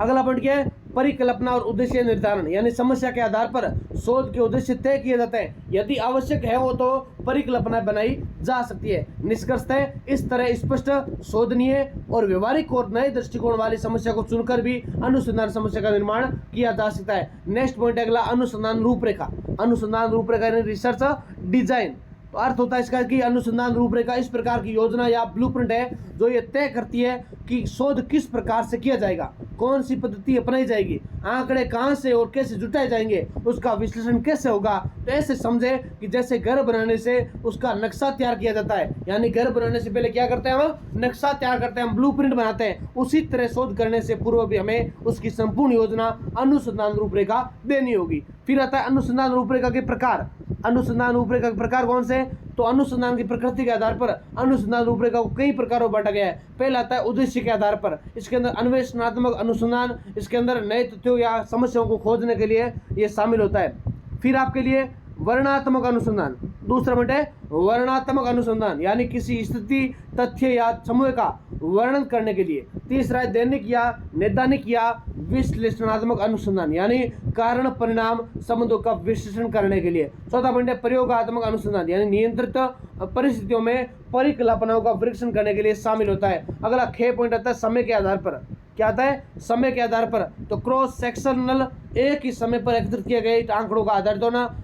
अगला पॉइंट क्या है? परिकल्पना और उद्देश्य निर्धारण, यानी समस्या के आधार पर शोध के उद्देश्य तय किए जाते हैं। यदि आवश्यक है हो तो परिकल्पना बनाई जा सकती है। निष्कर्षतः इस तरह स्पष्ट, शोधनीय और व्यवहारिक और नए दृष्टिकोण वाली समस्या को चुनकर भी अनुसंधान समस्या का निर्माण किया जा सकता है। नेक्स्ट पॉइंट अगला अनुसंधान रूपरेखा। अनुसंधान रूपरेखा यानी रिसर्च डिजाइन। तो अर्थ होता है इसका कि अनुसंधान रूपरेखा इस प्रकार की योजना या ब्लूप्रिंट है जो ये तय करती है कि शोध किस प्रकार से किया जाएगा। कौन सी पद्धति अपनाई जाएगी, आंकड़े कहाँ से और कैसे जुटाए जाएंगे, उसका विश्लेषण कैसे होगा। तो ऐसे समझे कि जैसे घर बनाने से उसका नक्शा तैयार किया जाता है, यानी घर बनाने से पहले क्या करते हैं, हम नक्शा तैयार करते हैं, हम ब्लूप्रिंट बनाते हैं। उसी तरह शोध करने से पूर्व भी हमें उसकी संपूर्ण योजना अनुसंधान रूपरेखा देनी होगी। फिर आता है अनुसंधान रूपरेखा के प्रकार। अनुसंधान रूपरेखा के प्रकार कौन से, तो अनुसंधान की प्रकृति के आधार पर अनुसंधान रूपरेखा को कई प्रकारों में बांटा गया है। पहला आता है उद्देश्य के आधार पर, इसके अंदर अन्वेषणात्मक अनुसंधान, इसके अंदर नए तथ्यों या समस्याओं को खोजने के लिए ये शामिल होता है। फिर आपके लिए वर्णनात्मक अनुसंधान, दूसरा पॉइंट है वर्णनात्मक अनुसंधान, यानी किसी स्थिति, तथ्य या समूह का वर्णन करने के लिए। तीसरा है दैनिक या नैदानिक या विश्लेषणात्मक अनुसंधान, यानी कारण परिणाम संबंधों का विश्लेषण करने के लिए। चौथा पॉइंट है प्रयोगात्मक अनुसंधान, यानी नियंत्रित परिस्थितियों में परिकल्पनाओं का परीक्षण करने के लिए शामिल होता है। अगला 6 पॉइंट आता है समय के आधार पर। क्या आता है, समय के आधार पर, तो क्रॉस सेक्शनल, एक ही समय पर एकत्रित किए गए आंकड़ों का आधारित होना।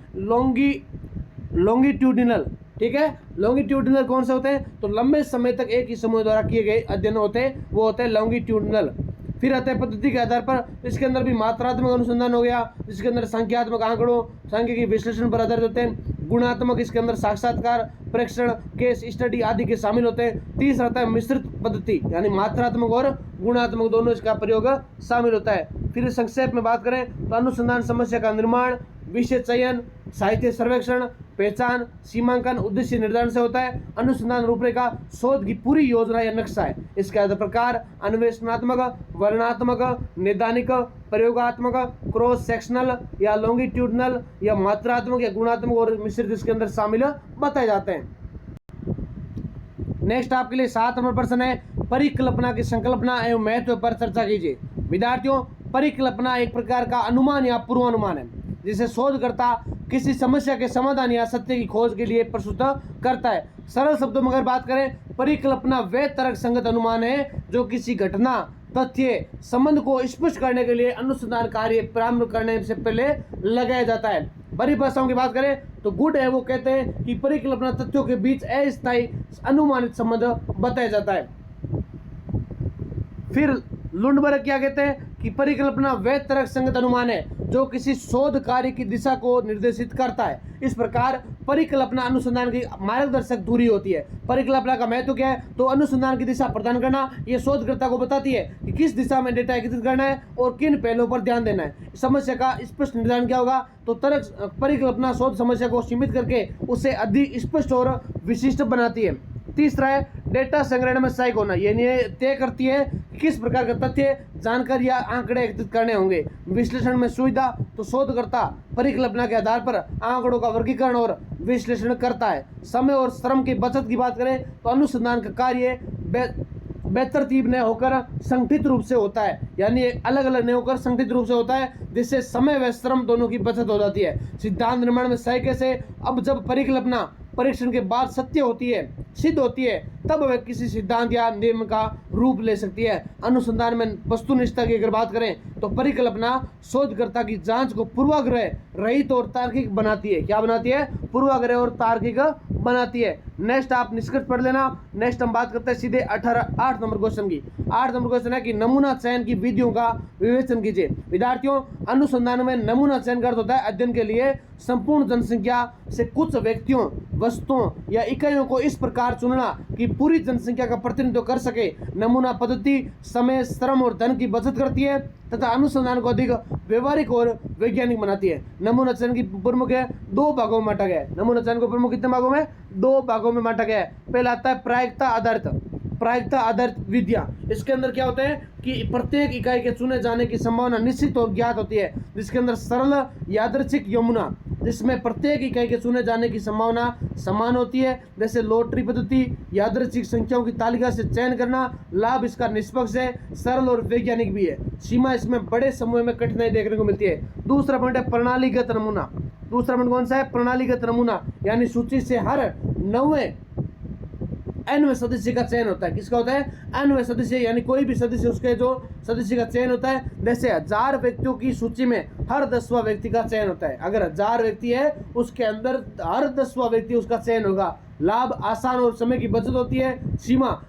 लॉन्गिट्यूडिनल, ठीक है, लॉन्गिट्यूडिनल कौन से होते हैं, तो लंबे समय तक एक ही समूह द्वारा किए गए अध्ययन होते हैं, वो होते हैं लॉन्गिट्यूडिनल। फिर आता है पद्धति के आधार पर, इसके अंदर भी मात्रात्मक अनुसंधान हो गया, इसके अंदर संख्यात्मक आंकड़ों, सांख्यिकी विश्लेषण पर आधारित होते हैं। गुणात्मक, इसके अंदर साक्षात्कार, परीक्षण, केस स्टडी आदि के शामिल होते हैं। तीसरा आता है मिश्रित पद्धति, यानी मात्रात्मक और गुणात्मक दोनों इसका प्रयोग शामिल होता है। फिर संक्षेप में बात करें तो अनुसंधान समस्या का निर्माण, विषय चयन, साहित्य सर्वेक्षण, पहचान, सीमांकन, उद्देश्य निर्धारण से होता है। अनुसंधान रूपरेखा शोध की पूरी योजना या नक्शा है। इसके आधार प्रकार अन्वेषणात्मक, वर्णनात्मक, नैदानिक, प्रयोगात्मक, क्रॉस सेक्शनल या लॉन्गिट्यूडनल या मात्रात्मक या गुणात्मक और मिश्रित इसके अंदर शामिल बताए जाते हैं। नेक्स्ट आपके लिए 7 नंबर प्रश्न है, परिकल्पना की संकल्पना एवं महत्व पर चर्चा कीजिए। विद्यार्थियों, परिकल्पना एक प्रकार का अनुमान या पूर्वानुमान है जिसे शोधकर्ता किसी समस्या के समाधान या सत्य की खोज के लिए प्रस्तुत करता है। सरल शब्दों में अगर बात करें, परिकल्पना वे तर्क संगत अनुमान है जो किसी घटना, तथ्य, संबंध को स्पष्ट करने के लिए अनुसंधान कार्य प्रारंभ करने से पहले लगाया जाता है। बड़ी भाषाओं की बात करें तो गुड है, वो कहते हैं कि परिकल्पना तथ्यों के बीच अस्थायी अनुमानित संबंध बताया जाता है। फिर लुंडबर्ग क्या कहते हैं कि परिकल्पना वह तर्क संगत अनुमान है जो किसी शोध कार्य की दिशा को निर्देशित करता है। इस प्रकार परिकल्पना अनुसंधान की मार्गदर्शक धुरी होती है। परिकल्पना का महत्व क्या है, तो अनुसंधान की दिशा प्रदान करना। ये शोधकर्ता को बताती है कि किस दिशा में डेटा एकत्रित करना है और किन पहलुओं पर ध्यान देना है। समस्या का स्पष्ट निर्धारण क्या होगा, तो तर्क परिकल्पना शोध समस्या को सीमित करके उसे अधिक स्पष्ट और विशिष्ट बनाती है। तीसरा है डेटा संग्रहण में सहायक होना, ये तय करती है कि किस प्रकार के तथ्य, जानकारी या आंकड़े एकत्रित करने होंगे। विश्लेषण में सुविधा, तो शोधकर्ता परिकल्पना के आधार पर आंकड़ों का वर्गीकरण और विश्लेषण करता है। समय और श्रम की बचत की बात करें तो अनुसंधान का कार्य बेतरतीब न होकर संगठित रूप से होता है, यानी अलग अलग न होकर संगठित रूप से होता है, जिससे समय व श्रम दोनों की बचत हो जाती है। सिद्धांत निर्माण में सहायक कैसे, अब जब परिकल्पना परीक्षण के बाद सत्य होती है, सिद्ध होती है, तब वह किसी सिद्धांत या नियम का रूप ले सकती है। अनुसंधान में वस्तुनिष्ठता की अगर बात करें तो परिकल्पना शोधकर्ता की जांच को पूर्वाग्रह रहित और तार्किक बनाती है। क्या बनाती है, पूर्वाग्रह और तार्किक बनाती है। नेक्स्ट आप निष्कर्ष पढ़ लेना। नेक्स्ट हम बात करते हैं सीधे 8 नंबर क्वेश्चन की। 8 नंबर क्वेश्चन है कि नमूना चयन की विधियों का विवेचन कीजिए। विद्यार्थियों, अनुसंधान में नमूना चयन का अर्थ होता है अध्ययन के लिए संपूर्ण जनसंख्या से कुछ व्यक्तियों, वस्तुओं या इकाइयों को इस प्रकार चुनना कि पूरी जनसंख्या का प्रतिनिधित्व कर सके। नमूना पद्धति समय, श्रम और धन की बचत करती है तथा अनुसंधान को अधिक व्यवहारिक और वैज्ञानिक बनाती है। नमूना चयन की प्रमुख है 2 भागों में बांटा गया है। नमूना चयन को प्रमुख कितने भागों में, 2 भागों में बांटा गया है। पहला आता है प्रायिकता आधारित विधियां। इसके अंदर क्या होता है कि प्रत्येक इकाई के चुने जाने की संभावना निश्चित और ज्ञात होती है, जिसके अंदर सरल यादृच्छिक यमुना, जिसमें प्रत्येक इकाई के चुने जाने की संभावना समान होती है, जैसे लॉटरी पद्धति, यादृच्छिक संख्याओं की तालिका से चयन करना। लाभ इसका निष्पक्ष है, सरल और वैज्ञानिक भी है। सीमा इसमें बड़े समूह में कठिनाई देखने को मिलती है। दूसरा पॉइंट है प्रणालीगत नमूना। दूसरा पॉइंट कौन सा है, प्रणालीगत नमूना, यानी सूची से हर 9वें सदस्य का चयन होता है। किसका होता है, 9वें सदस्य, यानी कोई भी सदस्य, उसके जो सदस्य का चयन होता है। जैसे 1000 व्यक्तियों की सूची में हर 10वां व्यक्ति का चयन होता है। अगर 1000 व्यक्ति है उसके अंदर हर 10वां व्यक्ति उसका चयन होगा। लाभ आसान और समय की बचत होती है। सीमा,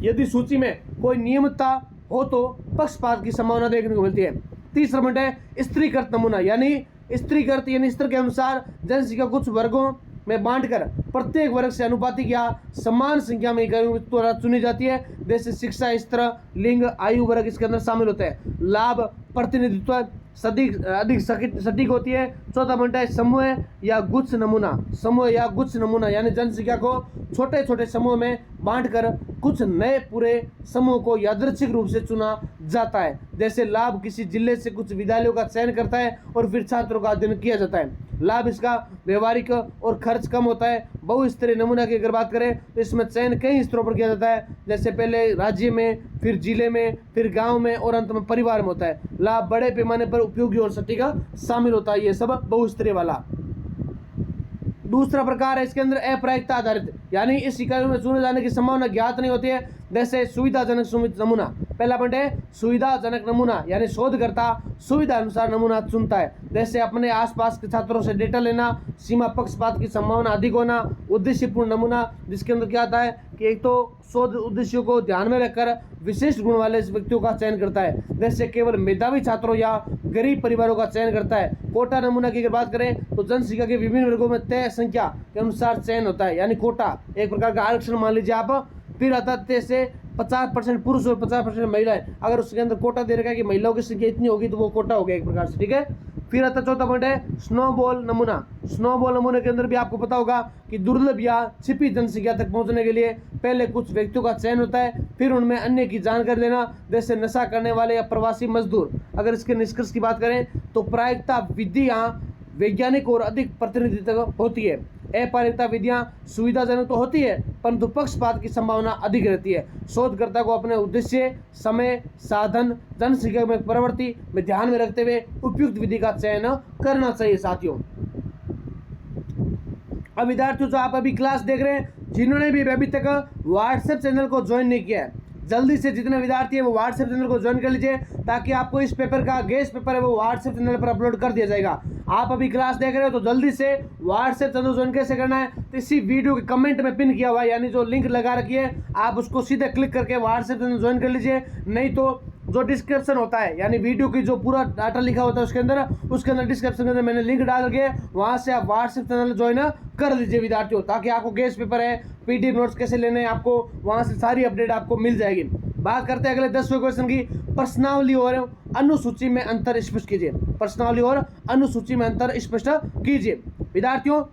यदि सूची में कोई नियमितता हो तो पक्षपात की संभावना देखने को मिलती है। तीसरा पॉइंट है स्त्रीकृत नमूना, यानी स्त्रीकृत यानी स्तर के अनुसार जनसंख्या कुछ वर्गों में बांटकर प्रत्येक वर्ग से आनुपातिक या समान संख्या में इकाइयों द्वारा चुनी जाती है, जैसे शिक्षा स्तर, लिंग, आयु वर्ग इसके अंदर शामिल होते हैं। लाभ प्रतिनिधित्व अधिक सटीक होती है। चौथा पॉइंट है समूह या गुच्छ नमूना, समूह या गुच्छ नमूना यानी जनसंख्या को छोटे छोटे समूह में बांटकर कुछ नए पूरे समूह को यादृच्छिक रूप से चुना जाता है। जैसे लाभ किसी जिले से कुछ विद्यालयों का चयन करता है और फिर छात्रों का अध्ययन किया जाता है। लाभ इसका व्यवहारिक और खर्च कम होता है। बहुस्तरीय नमूना की अगर बात करें तो इसमें चयन कई स्तरों पर किया जाता है, जैसे पहले राज्य में, फिर जिले में, फिर गांव में और अंत में परिवार में होता है। लाभ बड़े पैमाने पर उपयोगी और सटीक शामिल होता है, ये सब बहुस्तरीय वाला। दूसरा प्रकार है इसके अंदर अप्रायिकता आधारित, यानी इस इकाइयों में चुने जाने की संभावना ज्ञात नहीं होती है, जैसे सुविधाजनक नमूना। पहला पॉइंट है सुविधाजनक नमूना, यानी शोधकर्ता सुविधा अनुसार नमूना चुनता है, जैसे अपने आसपास के छात्रों से डेटा लेना, सीमा पक्षपात की संभावना अधिक होना। उद्देश्यपूर्ण नमूना, जिसके अंदर क्या आता है कि एक तो शोध उद्देश्यों को ध्यान में रखकर विशिष्ट गुण वाले व्यक्तियों का चयन करता है, जैसे केवल मेधावी छात्रों या गरीब परिवारों का चयन करता है। कोटा नमूना की अगर बात करें तो जनसंख्या के विभिन्न वर्गों में तय संख्या के अनुसार चयन होता है, यानी कोटा एक प्रकार का आरक्षण मान लीजिए आप। फिर आता है से 50% पुरुष और 50% महिलाएं, अगर उसके अंदर कोटा दे रखा है कि महिलाओं की संख्या इतनी होगी तो वो कोटा हो गया एक प्रकार से, ठीक है। फिर आता चौथा पॉइंट है स्नोबॉल नमूना। स्नोबॉल नमूने के अंदर भी आपको पता होगा कि दुर्लभ या छिपी जनसंख्या तक पहुंचने के लिए पहले कुछ व्यक्तियों का चयन होता है, फिर उनमें अन्य की जानकारी लेना, जैसे नशा करने वाले या प्रवासी मजदूर। अगर इसके निष्कर्ष की बात करें तो प्रायिकता विधि यहाँ वैज्ञानिक और अधिक प्रतिनिधित्व होती है। अपारगता विधियां सुविधाजनक तो होती है परंतु पक्षपात की संभावना अधिक रहती है। शोधकर्ता को अपने उद्देश्य, समय, साधन, जनसंख्या में प्रवृत्ति में ध्यान में रखते हुए उपयुक्त विधि का चयन करना चाहिए साथियों। अब विद्यार्थियों जो आप अभी क्लास देख रहे हैं, जिन्होंने भी अभी तक व्हाट्सएप चैनल को ज्वाइन नहीं किया है, जल्दी से जितने विद्यार्थी है वो व्हाट्सएप चैनल को ज्वाइन कर लीजिए, ताकि आपको इस पेपर का गेस्ट पेपर है वो व्हाट्सएप चैनल पर अपलोड कर दिया जाएगा। आप अभी क्लास देख रहे हो तो जल्दी से व्हाट्सएप चैनल ज्वाइन कैसे करना है, तो इसी वीडियो के कमेंट में पिन किया हुआ है, यानी जो लिंक लगा रखी है आप उसको सीधे क्लिक करके व्हाट्सएप चैनल ज्वाइन कर लीजिए। नहीं तो जो डिस्क्रिप्शन होता है, यानी वीडियो की जो पूरा डाटा लिखा होता है उसके अंदर डिस्क्रिप्शन के अंदर मैंने लिंक डाल के वहां से आप व्हाट्सएप चैनल ज्वाइन कर लीजिए विद्यार्थियों, ताकि आपको गेस्ट पेपर है, पीडीएफ नोट्स कैसे लेने हैं, आपको वहां से सारी अपडेट आपको मिल जाएगी। बात करते हैं अगले 10वें क्वेश्चन की। प्रश्नावली और अनुसूची में अंतर स्पष्ट कीजिए। प्रश्नावली और अनुसूची में अंतर स्पष्ट कीजिए। विद्यार्थियों,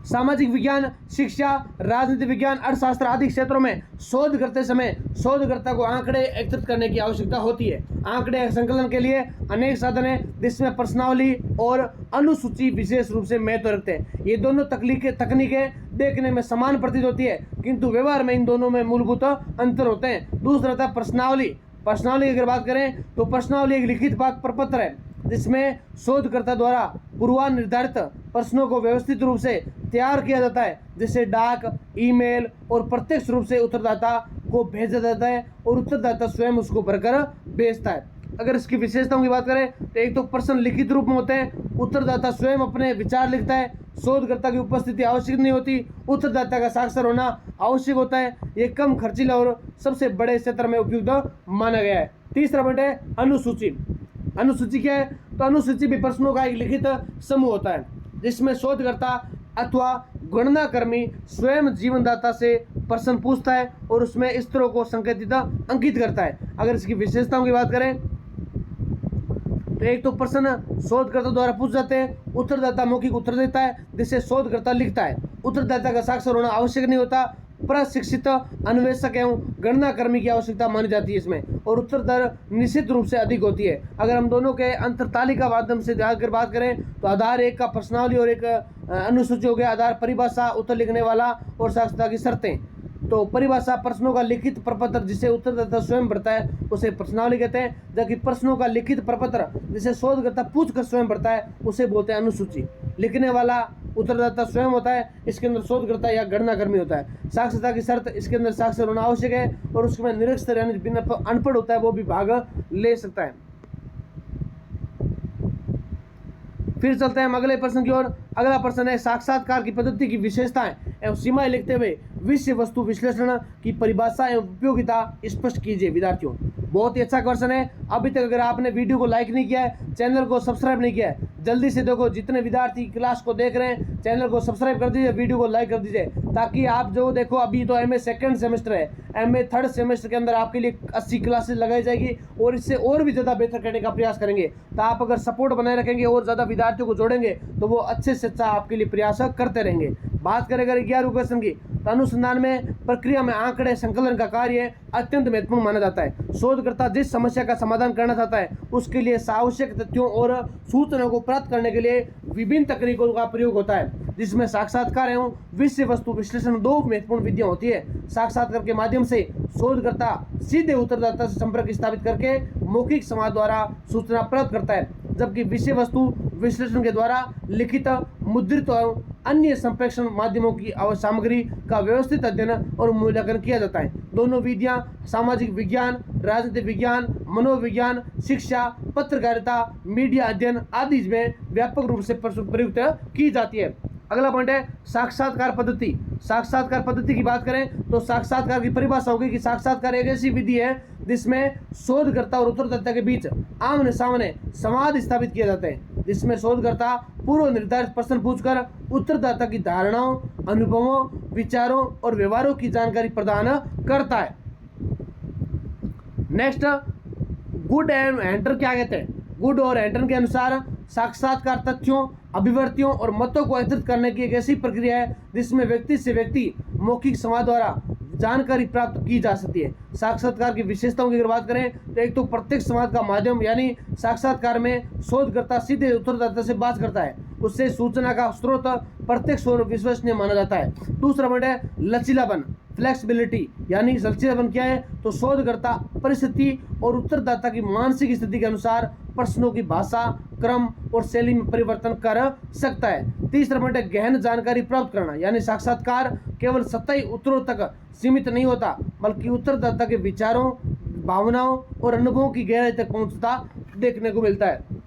सामाजिक विज्ञान, शिक्षा, राजनीति विज्ञान, अर्थशास्त्र आदि क्षेत्रों में शोध करते समय शोधकर्ता को आंकड़े एकत्रित करने की आवश्यकता होती है। आंकड़े संकलन के लिए अनेक साधन हैं, जिसमें प्रश्नावली और अनुसूची विशेष रूप से महत्व रखते हैं। ये दोनों तकनीकें देखने में समान प्रतीत होती है, किंतु व्यवहार में इन दोनों में मूलभूत अंतर होते हैं। दूसरा था प्रश्नावली। प्रश्नावली की अगर बात करें तो प्रश्नावली एक लिखित प्रपत्र है, जिसमें शोधकर्ता द्वारा पूर्वनिर्धारित प्रश्नों को व्यवस्थित रूप से तैयार किया जाता है, जिसे डाक, ईमेल और प्रत्यक्ष रूप से उत्तरदाता को भेजा जाता है और उत्तरदाता स्वयं उसको भरकर भेजता है। अगर इसकी विशेषताओं की बात करें तो एक तो प्रश्न लिखित रूप में होते हैं, उत्तरदाता स्वयं अपने विचार लिखता है, शोधकर्ता की उपस्थिति आवश्यक नहीं होती, उत्तरदाता का साक्षर होना आवश्यक होता है। ये कम खर्चीला और सबसे बड़े क्षेत्र में उपयुक्त माना गया है। तीसरा पॉइंट है अनुसूची। अनुसूची क्या है, तो अनुसूची भी प्रश्नों का एक लिखित समूह होता है, जिसमें शोधकर्ता अथवा गणनाकर्मी स्वयं जीवनदाता से प्रश्न पूछता है और उसमें स्तरों को संकेतित अंकित करता है। अगर इसकी विशेषताओं की बात करें तो एक तो प्रश्न शोधकर्ता द्वारा पूछ जाते हैं, उत्तरदाता मौखिक उत्तर देता है जिसे शोधकर्ता लिखता है, उत्तरदाता का साक्षर होना आवश्यक नहीं होता, प्रशिक्षित अन्वेषक एवं गणनाकर्मी की आवश्यकता मानी जाती है इसमें, और उत्तर दर निश्चित रूप से अधिक होती है। अगर हम दोनों के अंतर तालिका माध्यम से अगर बात करें तो आधार एक का प्रश्नावली और एक अनुसूची हो गया। आधार परिभाषा, उत्तर लिखने वाला और साक्षरता की शर्तें। तो परिभाषा प्रश्नों का लिखित प्रपत्र जिसे उत्तरदाता स्वयं भरता है उसे प्रश्नावली कहते हैं, जबकि प्रश्नों का लिखित प्रपत्र जिसे शोधकर्ता पूछकर स्वयं भरता है उसे बोलते हैं अनुसूची। लिखने वाला उत्तरदाता स्वयं होता है, इसके अंदर शोधकर्ता या गणनाकर्मी होता है। साक्षरता की शर्त, इसके अंदर साक्षर होना आवश्यक है और उसमें निरक्षर यानी बिना अनपढ़ होता है वो भी भाग ले सकता है। फिर चलते हैं हम अगले प्रश्न की ओर। अगला प्रश्न है साक्षात्कार की पद्धति की विशेषताएं एवं सीमाएं लिखते हुए विषय वस्तु विश्लेषण की परिभाषा एवं उपयोगिता स्पष्ट कीजिए। विद्यार्थियों, बहुत ही अच्छा क्वेश्चन है। अभी तक अगर आपने वीडियो को लाइक नहीं किया है, चैनल को सब्सक्राइब नहीं किया है, जल्दी से देखो, जितने विद्यार्थी क्लास को देख रहे हैं चैनल को सब्सक्राइब कर दीजिए, वीडियो को लाइक कर दीजिए, ताकि आप जो देखो अभी तो एमए सेकंड सेमेस्टर है, एमए थर्ड सेमेस्टर के अंदर आपके लिए 80 क्लासेस लगाई जाएगी और इससे और भी ज़्यादा बेहतर करने का प्रयास करेंगे। तो आप अगर सपोर्ट बनाए रखेंगे और ज़्यादा विद्यार्थियों को जोड़ेंगे तो वो अच्छे से अच्छा आपके लिए प्रयास करते रहेंगे। बात करें अगर 11वें क्वेश्चन की, तो अनुसंधान में प्रक्रिया में आंकड़े संकलन का कार्य अत्यंत महत्वपूर्ण माना जाता है। शोधकर्ता जिस समस्या का समाधान करना चाहता है उसके लिए आवश्यक तथ्यों और सूचनाओं को प्राप्त करने के लिए विभिन्न तकनीकों का प्रयोग होता है, जिसमें साक्षात्कार एवं विषय वस्तु विश्लेषण दो महत्वपूर्ण विधियां होती है। साक्षात्कार के माध्यम से शोधकर्ता सीधे उत्तरदाता से संपर्क स्थापित करके मौखिक संवाद द्वारा सूचना प्राप्त करता है, जबकि विषय वस्तु विश्लेषण के द्वारा लिखित, मुद्रित और अन्य संप्रेषण माध्यमों की सामग्री का व्यवस्थित अध्ययन और मूल्यांकन किया जाता है। दोनों विधियां सामाजिक विज्ञान, राजनीतिक विज्ञान, मनोविज्ञान, शिक्षा, पत्रकारिता, मीडिया अध्ययन आदि में व्यापक रूप से प्रयुक्त की जाती है। अगला पॉइंट है साक्षात्कार पद्धति। साक्षात्कार पद्धति की बात करें तो साक्षात्कार की परिभाषा होगी कि साक्षात्कार एक ऐसी विधि है जिसमें शोधकर्ता और उत्तरदाता के बीच आमने सामने संवाद स्थापित किया जाता है, जिसमें शोधकर्ता पूर्व निर्धारित प्रश्न पूछकर उत्तरदाता की धारणाओं, अनुभवों, विचारों और व्यवहारों की जानकारी प्रदान करता है। नेक्स्ट, गुड एंड हैंटर क्या कहते हैं? गुड और हैंटर के अनुसार साक्षात्कार तथ्यों, अभिव्यक्तियों और मतों को एकत्रित करने की एक ऐसी प्रक्रिया है जिसमें व्यक्ति से व्यक्ति मौखिक संवाद द्वारा जानकारी प्राप्त की जा सकती है। साक्षात्कार की विशेषताओं की अगर बात करें तो एक तो प्रत्यक्ष संवाद का माध्यम, यानी साक्षात्कार में शोधकर्ता सीधे उत्तरदाता से बात करता है, उससे सूचना का स्रोत प्रत्यक्ष और विश्वसनीय माना जाता है। दूसरा पॉइंट है लचीलापन, फ्लेक्सिबिलिटी, यानी लचीलापन क्या है तो शोधकर्ता परिस्थिति और उत्तरदाता की मानसिक स्थिति के अनुसार प्रश्नों की भाषा, क्रम और शैली में परिवर्तन कर सकता है। तीसरा पॉइंट है गहन जानकारी प्राप्त करना, यानी साक्षात्कार केवल सतही उत्तरों तक सीमित नहीं होता बल्कि उत्तरदाता के विचारों, भावनाओं और अनुभवों की गहराई तक पहुंचता देखने को मिलता है।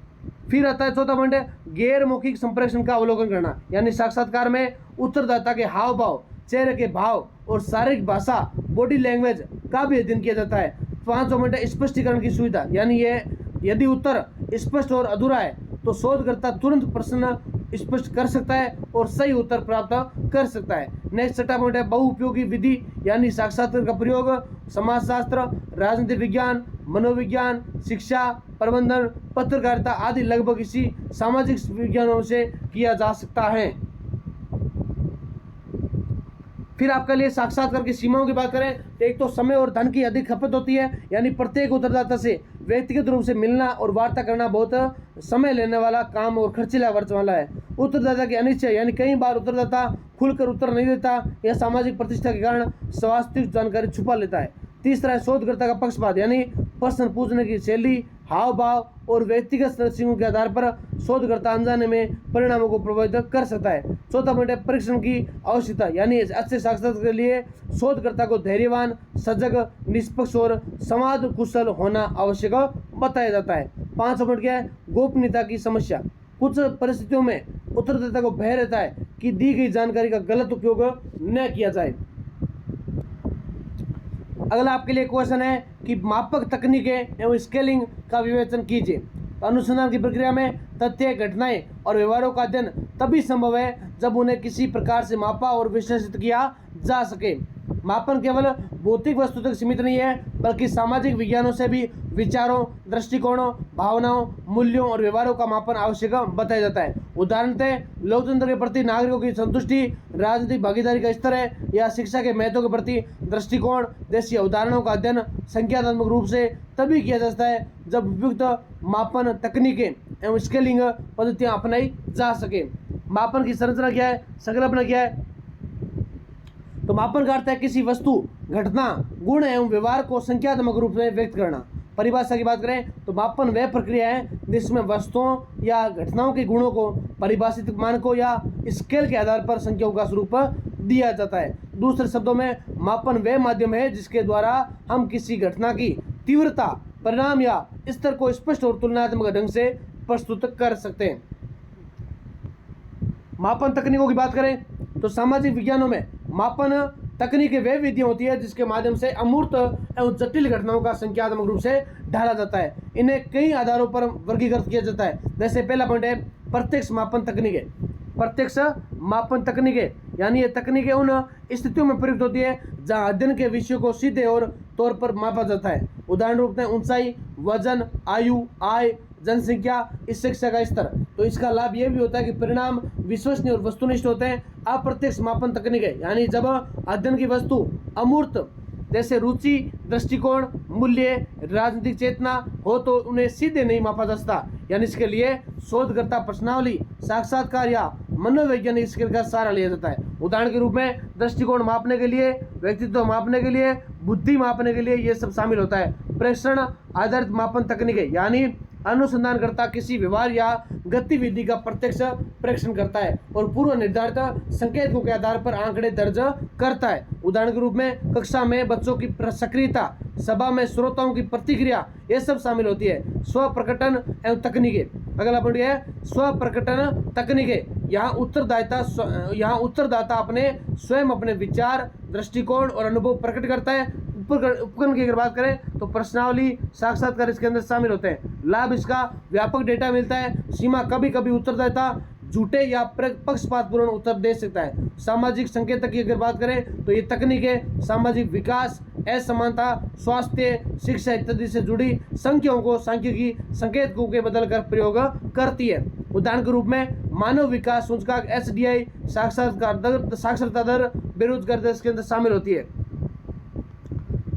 फिर आता है चौथा पॉइंट है गैर मौखिक संप्रेषण का अवलोकन करना, यानी साक्षात्कार में उत्तरदाता के हाव भाव, चेहरे के भाव और शारीरिक भाषा, बॉडी लैंग्वेज का भी अध्ययन किया जाता है। पांचवा पॉइंट है स्पष्टीकरण की सुविधा, यानी ये यदि उत्तर स्पष्ट और अधूरा है तो शोधकर्ता तुरंत प्रश्न स्पष्ट कर सकता है और सही उत्तर प्राप्त कर सकता है। नेक्स्ट छठा पॉइंट है बहुउपयोगी विधि, यानी साक्षात्कार का प्रयोग समाजशास्त्र, राजनीतिक विज्ञान, मनोविज्ञान, शिक्षा, प्रबंधन, पत्रकारिता आदि लगभग इसी सामाजिक विज्ञानों से किया जा सकता है। फिर आपके लिए साक्षात्कार की सीमाओं की बात करें तो एक तो समय और धन की अधिक खपत होती है, यानी प्रत्येक उत्तरदाता से व्यक्तिगत रूप से मिलना और वार्ता करना बहुत समय लेने वाला काम और खर्चीला खर्च वाला है। उत्तरदाता की अनिश्चय, यानी कई बार उत्तरदाता खुलकर उत्तर नहीं देता या सामाजिक प्रतिष्ठा के कारण स्वास्थ्य जानकारी छुपा लेता है। तीसरा है शोधकर्ता का पक्षपात, यानी प्रश्न पूछने की शैली, हाव भाव और व्यक्तिगत स्थितियों के आधार पर शोधकर्ता अनजाने में परिणामों को प्रभावित कर सकता है। चौथा पॉइंट है परीक्षण की आवश्यकता, यानी अच्छे साक्षात्कार के लिए शोधकर्ता को धैर्यवान, सजग, निष्पक्ष और संवाद कुशल होना आवश्यक बताया जाता है। पांचवा पॉइंट क्या है गोपनीयता की समस्या। कुछ परिस्थितियों में उत्तरदाता को भय रहता है कि दी गई जानकारी का गलत उपयोग न किया जाए। अगला आपके लिए क्वेश्चन है कि मापक तकनीकें एवं स्केलिंग का विवेचन कीजिए। तो अनुसंधान की प्रक्रिया में तथ्य, घटनाएं और व्यवहारों का अध्ययन तभी संभव है जब उन्हें किसी प्रकार से मापा और विश्लेषित किया जा सके। मापन केवल भौतिक वस्तु तक सीमित नहीं है बल्कि सामाजिक विज्ञानों से भी विचारों, दृष्टिकोणों, भावनाओं, मूल्यों और व्यवहारों का मापन आवश्यक बताया जाता है। उदाहरणतः लोकतंत्र के प्रति नागरिकों की संतुष्टि, राजनीतिक भागीदारी का स्तर है या शिक्षा के महत्व के प्रति दृष्टिकोण जैसी अवधारणाओं का अध्ययन संख्यात्मक रूप से तभी किया जाता है जब उपयुक्त मापन तकनीकें एवं स्केलिंग पद्धतियाँ अपनाई जा सके। मापन की संरचना क्या है, संकल्पना क्या है? तो मापन का अर्थ है किसी वस्तु, घटना, गुण एवं व्यवहार को संख्यात्मक रूप में व्यक्त करना। परिभाषा की बात करें तो मापन वह प्रक्रिया है जिसमें वस्तुओं या घटनाओं के गुणों को परिभाषित मानकों या स्केल के आधार पर संख्याओं का स्वरूप दिया जाता है। दूसरे शब्दों में मापन वह माध्यम है जिसके द्वारा हम किसी घटना की तीव्रता, परिणाम या स्तर को स्पष्ट और तुलनात्मक ढंग से प्रस्तुत कर सकते हैं। मापन तकनीकों की बात करें तो सामाजिक विज्ञानों में मापन तकनीकें वे विधियां होती है जिसके माध्यम से अमूर्त एवं जटिल घटनाओं का संख्यात्मक रूप से ढाला जाता है। इन्हें कई आधारों पर वर्गीकृत किया जाता है। जैसे पहला पॉइंट है प्रत्यक्ष मापन तकनीकें। प्रत्यक्ष मापन तकनीकें यानी ये तकनीकें उन स्थितियों में प्रयुक्त होती है जहां अध्ययन के विषयों को सीधे और तौर पर मापा जाता है। उदाहरण रूप में ऊंचाई, वजन, आयु, आय, जनसंख्या, इस शिक्षा का स्तर। तो इसका लाभ यह भी होता है कि परिणाम विश्वसनीय और वस्तुनिष्ठ होते हैं। अप्रत्यक्ष मापन तकनीकें यानी जब अध्ययन की वस्तु अमूर्त जैसे रुचि, दृष्टिकोण, मूल्य, राजनीतिक चेतना हो तो उन्हें सीधे नहीं मापा जा सकता, यानी इसके लिए शोधकर्ता प्रश्नावली, साक्षात्कार या मनोवैज्ञानिक स्किल का सहारा लिया जाता है। उदाहरण के रूप में दृष्टिकोण मापने के लिए, व्यक्तित्व मापने के लिए, बुद्धि मापने के लिए ये सब शामिल होता है। प्रेक्षण आधारित मापन तकनीकें यानी अनुसंधानकर्ता किसी व्यवहार या गतिविधि का प्रत्यक्ष परीक्षण करता है और पूर्व निर्धारित संकेतकों के आधार पर आंकड़े दर्ज करता है। उदाहरण के रूप में कक्षा में बच्चों की सक्रियता, सभा में श्रोताओं की प्रतिक्रिया, ये सब शामिल होती है। स्व प्रकटन एवं तकनीकें। अगला पॉइंट है स्व प्रकटन तकनीकें। यहाँ उत्तरदाता अपने स्वयं अपने विचार, दृष्टिकोण और अनुभव प्रकट करता है। उपकरण की अगर बात करें तो प्रश्नावली, साक्षात्कार इसके अंदर शामिल होते हैं। लाभ इसका व्यापक डेटा मिलता है। सीमा कभी कभी उत्तरदाता झूठे या पक्षपातपूर्ण उत्तर दे सकता है। सामाजिक संकेतक की अगर बात करें तो ये तकनीकें सामाजिक विकास, असमानता, स्वास्थ्य, शिक्षा इत्यादि से जुड़ी संख्याओं को सांख्यिकी संकेतकों के बदलकर प्रयोग करती है। उदाहरण के रूप में मानव विकास सूचकांक SDI, साक्षरता दर, बेरोजगार दर इसके अंदर शामिल होती है।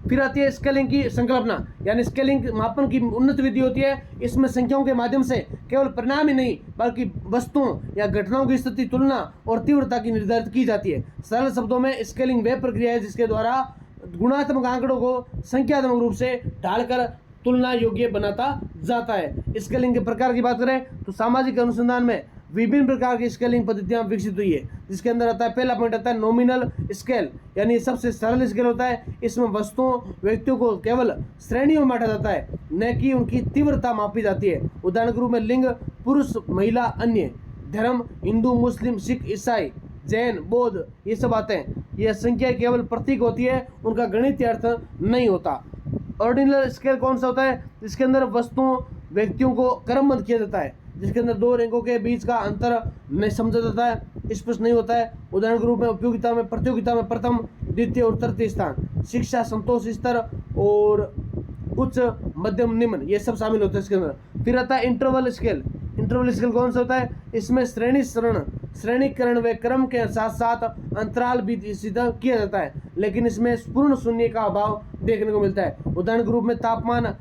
फिर आती है स्केलिंग की संकल्पना, यानी स्केलिंग मापन की उन्नत विधि होती है। इसमें संख्याओं के माध्यम से केवल परिणाम ही नहीं बल्कि वस्तुओं या घटनाओं की स्थिति, तुलना और तीव्रता की निर्धारित की जाती है। सरल शब्दों में स्केलिंग वह प्रक्रिया है जिसके द्वारा गुणात्मक आंकड़ों को संख्यात्मक रूप से ढालकर तुलना योग्य बनाता जाता है। स्केलिंग के प्रकार की बात करें तो सामाजिक अनुसंधान में विभिन्न प्रकार की स्केलिंग पद्धतियां विकसित हुई है, जिसके अंदर आता है पहला पॉइंट आता है नॉमिनल स्केल, यानी सबसे सरल स्केल होता है। इसमें वस्तुओं, व्यक्तियों को केवल श्रेणियों में बांटा जाता है, न कि उनकी तीव्रता मापी जाती है। उदाहरण के रूप में लिंग, पुरुष, महिला, अन्य, धर्म, हिंदू, मुस्लिम, सिख, ईसाई, जैन, बौद्ध, ये सब आते हैं। यह संख्या केवल प्रतीक होती है, उनका गणितीय अर्थ नहीं होता। ऑर्डिनल स्केल कौन सा होता है? इसके अंदर वस्तुओं, व्यक्तियों को क्रमबद्ध किया जाता है, जिसके अंदर दो रैंकों के बीच का अंतर नहीं समझा जाता है, स्पष्ट नहीं होता है। उदाहरण के रूप में उपयोगिता में, प्रतियोगिता में प्रथम, द्वितीय और तृतीय स्थान, शिक्षा संतोष स्तर और उच्च, मध्यम, निम्न, ये सब शामिल होते हैं इसके अंदर। फिर आता है इंटरवल स्केल। इंटरवल स्केल कौन सा होता है? इसमें श्रेणीकरण व क्रम के साथ साथ अंतराल भी सीधा किया जाता है, लेकिन इसमें पूर्ण शून्य का अभाव देखने को मिलता है। उदाहरण के रूप में तापमान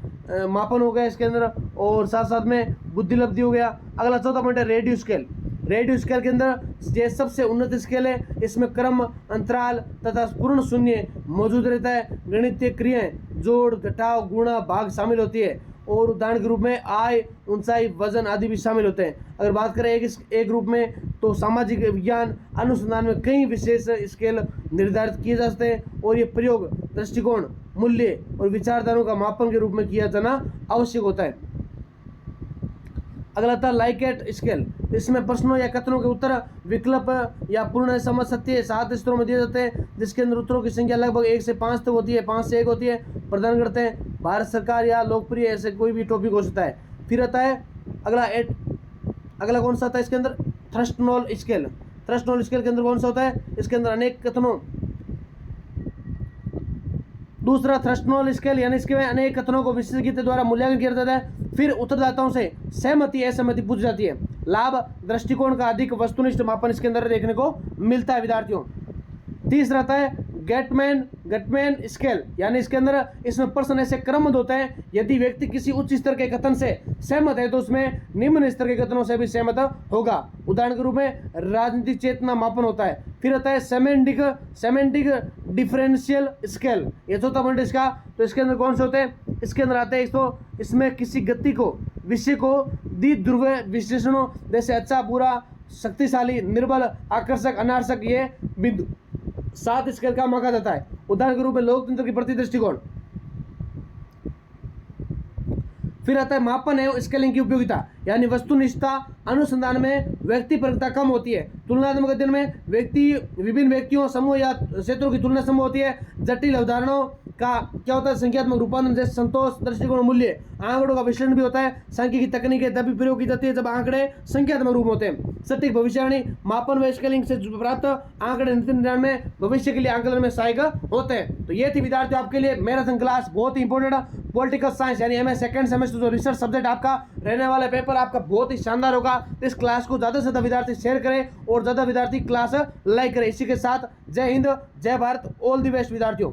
मापन हो गया इसके अंदर, और साथ साथ में बुद्धिलब्धि हो गया। अगला चौथा पॉइंट है रेडियो स्केल। रेडियो स्केल के अंदर ये सबसे उन्नत स्केल है। इसमें क्रम, अंतराल तथा पूर्ण शून्य मौजूद रहता है। गणितीय क्रियाएं, जोड़, घटाव, गुणा, भाग शामिल होती है, और उदाहरण के रूप में आय, ऊंचाई, वजन आदि भी शामिल होते हैं। अगर बात करें एक रूप में तो सामाजिक विज्ञान अनुसंधान में कई विशेष स्केल निर्धारित किए जा सकते हैं, और ये प्रयोग दृष्टिकोण, मूल्य और विचारधाराओं का मापन के रूप में किया जाना आवश्यक होता है। अगला था लाइकेट स्केल। इसमें प्रश्नों या कथनों के उत्तर विकल्प या पूर्ण समझ सत्य 7 स्तरों में दिए जाते हैं, जिसके अंदर उत्तरों की संख्या लगभग 1 से 5 तक होती है, 5 से 1 होती है। प्रदान करते हैं भारत सरकार या लोकप्रिय ऐसे कोई भी टॉपिक हो सकता है। फिर आता है अगला कौन सा आता है इसके अंदर? थ्रस्टनोल स्केल। थ्रस्टनोल स्केल के अंदर कौन सा होता है? इसके अंदर अनेक कथनों, दूसरा थ्रस्टनोल स्केल, यानी इसके में अनेक कथनों को विशेषज्ञ द्वारा मूल्यांकन किया जाता है। फिर उत्तरदाताओं से सहमति असहमति पूछी जाती है। लाभ दृष्टिकोण का अधिक वस्तुनिष्ठ मापन इसके अंदर देखने को मिलता है विद्यार्थियों। तीसरा आता है गेटमैन स्केल, यानी इसके अंदर इसमें प्रश्न ऐसे क्रमबद्ध होते हैं। यदि व्यक्ति किसी उच्च स्तर के कथन से सहमत है तो उसमें निम्न स्तर के कथनों से भी सहमत होगा। उदाहरण के रूप में राजनीतिक चेतना मापन होता है। फिर आता है सेमेंटिक डिफरेंशियल स्केल, ये चौथा पॉइंट इसका। तो इसके अंदर कौन से होते हैं? इसके अंदर आते हैं तो इसमें किसी गति को, विषय को द्विध्रुव विश्लेषणों जैसे अच्छा, बुरा, शक्तिशाली, निर्बल, आकर्षक, अनाकर्षक, ये बिंदु 7 स्केल का मौका देता है। उदाहरण के रूप में लोकतंत्र के प्रति दृष्टिकोण। फिर आता है मापन एवं स्केलिंग की उपयोगिता, यानी वस्तुनिष्ठता अनुसंधान में व्यक्तिपरकता कम होती है। तुलनात्मक अध्ययन में विभिन्न व्यक्तियों, समूह या क्षेत्रों की तुलना संभव होती है। जटिल अवधारणाओं का क्या होता है, संख्यात्मक रूपांतरण, जैसे संतोष, दृष्टिकोण, मूल्य। आंकड़ों का विश्लेषण भी होता है। सांख्यिकी तकनीकें तभी प्रयोग की जाती है जब आंकड़े संख्यात्मक रूप होते हैं। सटीक भविष्यवाणी, मापन व स्केलिंग से प्राप्त आंकड़े नीति निर्माण में भविष्य के लिए आंकलन में सहायक होते हैं। तो ये थी विद्यार्थियों आपके लिए मैराथन क्लास, बहुत ही इंपॉर्टेंट पॉलिटिकल साइंस यानी एमए सेकंड सेमेस्टर जो रिसर्च सब्जेक्ट आपका रहने वाला पेपर आपका बहुत ही शानदार होगा। तो इस क्लास को ज़्यादा से ज़्यादा विद्यार्थी शेयर करें और ज़्यादा विद्यार्थी क्लास लाइक करें। इसी के साथ जय हिंद, जय भारत, ऑल द बेस्ट विद्यार्थियों।